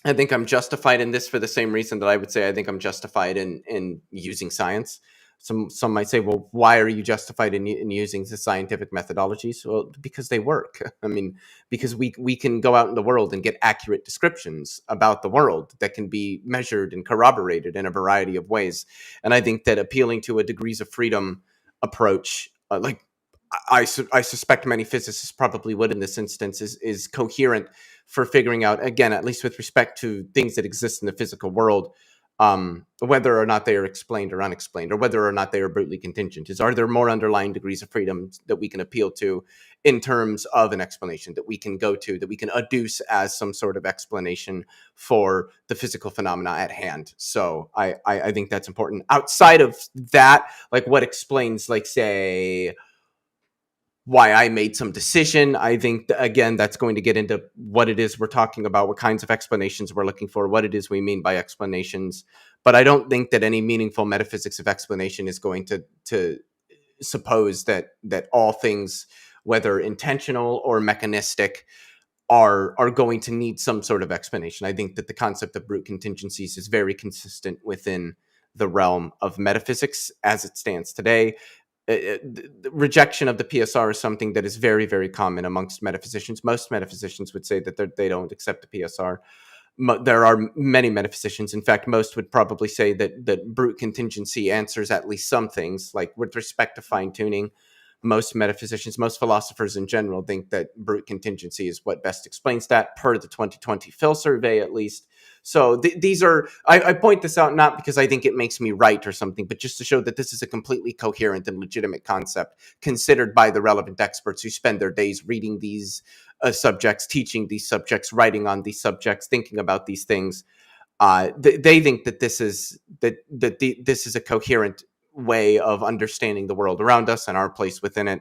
I think I'm justified in this for the same reason that I would say I think I'm justified in using science. Some might say, well, why are you justified in using the scientific methodologies? Well, because they work. I mean, because we can go out in the world and get accurate descriptions about the world that can be measured and corroborated in a variety of ways. And I think that appealing to a degrees of freedom approach, like I suspect many physicists probably would in this instance, is coherent for figuring out, again, at least with respect to things that exist in the physical world, whether or not they are explained or unexplained, or whether or not they are brutally contingent. Are there more underlying degrees of freedom that we can appeal to in terms of an explanation that we can go to, that we can adduce as some sort of explanation for the physical phenomena at hand? So I think that's important. Outside of that, like what explains, like, say, why I made some decision, I think, again, that's going to get into what it is we're talking about, what kinds of explanations we're looking for, what it is we mean by explanations. But I don't think that any meaningful metaphysics of explanation is going to suppose that all things, whether intentional or mechanistic, are going to need some sort of explanation. I think that the concept of brute contingencies is very consistent within the realm of metaphysics as it stands today. The rejection of the PSR is something that is very, very common amongst metaphysicians. Most metaphysicians would say that they don't accept the PSR. There are many metaphysicians. In fact, most would probably say that brute contingency answers at least some things, like with respect to fine-tuning. Most metaphysicians, most philosophers in general, think that brute contingency is what best explains that, per the 2020 Phil survey, at least. So these are, I point this out not because I think it makes me right or something, but just to show that this is a completely coherent and legitimate concept considered by the relevant experts who spend their days reading these subjects, teaching these subjects, writing on these subjects, thinking about these things. They think that this is this is a coherent way of understanding the world around us and our place within it.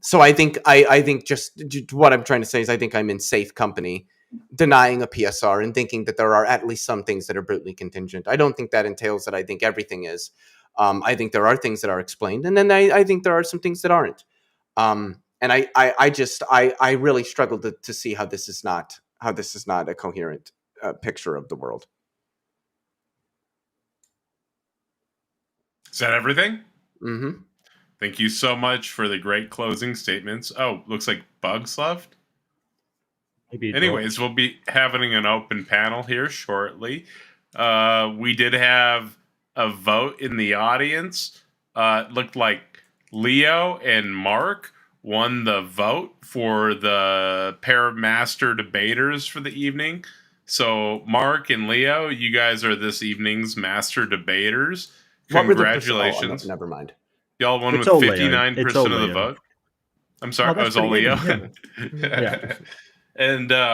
So I think just what I'm trying to say is I think I'm in safe company denying a PSR and thinking that there are at least some things that are brutally contingent. I don't think that entails that I think everything is. I think there are things that are explained, and then I think there are some things that aren't. And I really struggle to see how this is not a coherent picture of the world. Is that everything? Mm-hmm. Thank you so much for the great closing statements. Oh, looks like Bugs left. Anyways, we'll be having an open panel here shortly. We did have a vote in the audience. It looked like Leo and Mark won the vote for the pair of master debaters for the evening. So Mark and Leo, you guys are this evening's master debaters. Congratulations. Oh, never mind. Y'all won with 59% of the vote. I'm sorry, I was all Leo. Yeah. And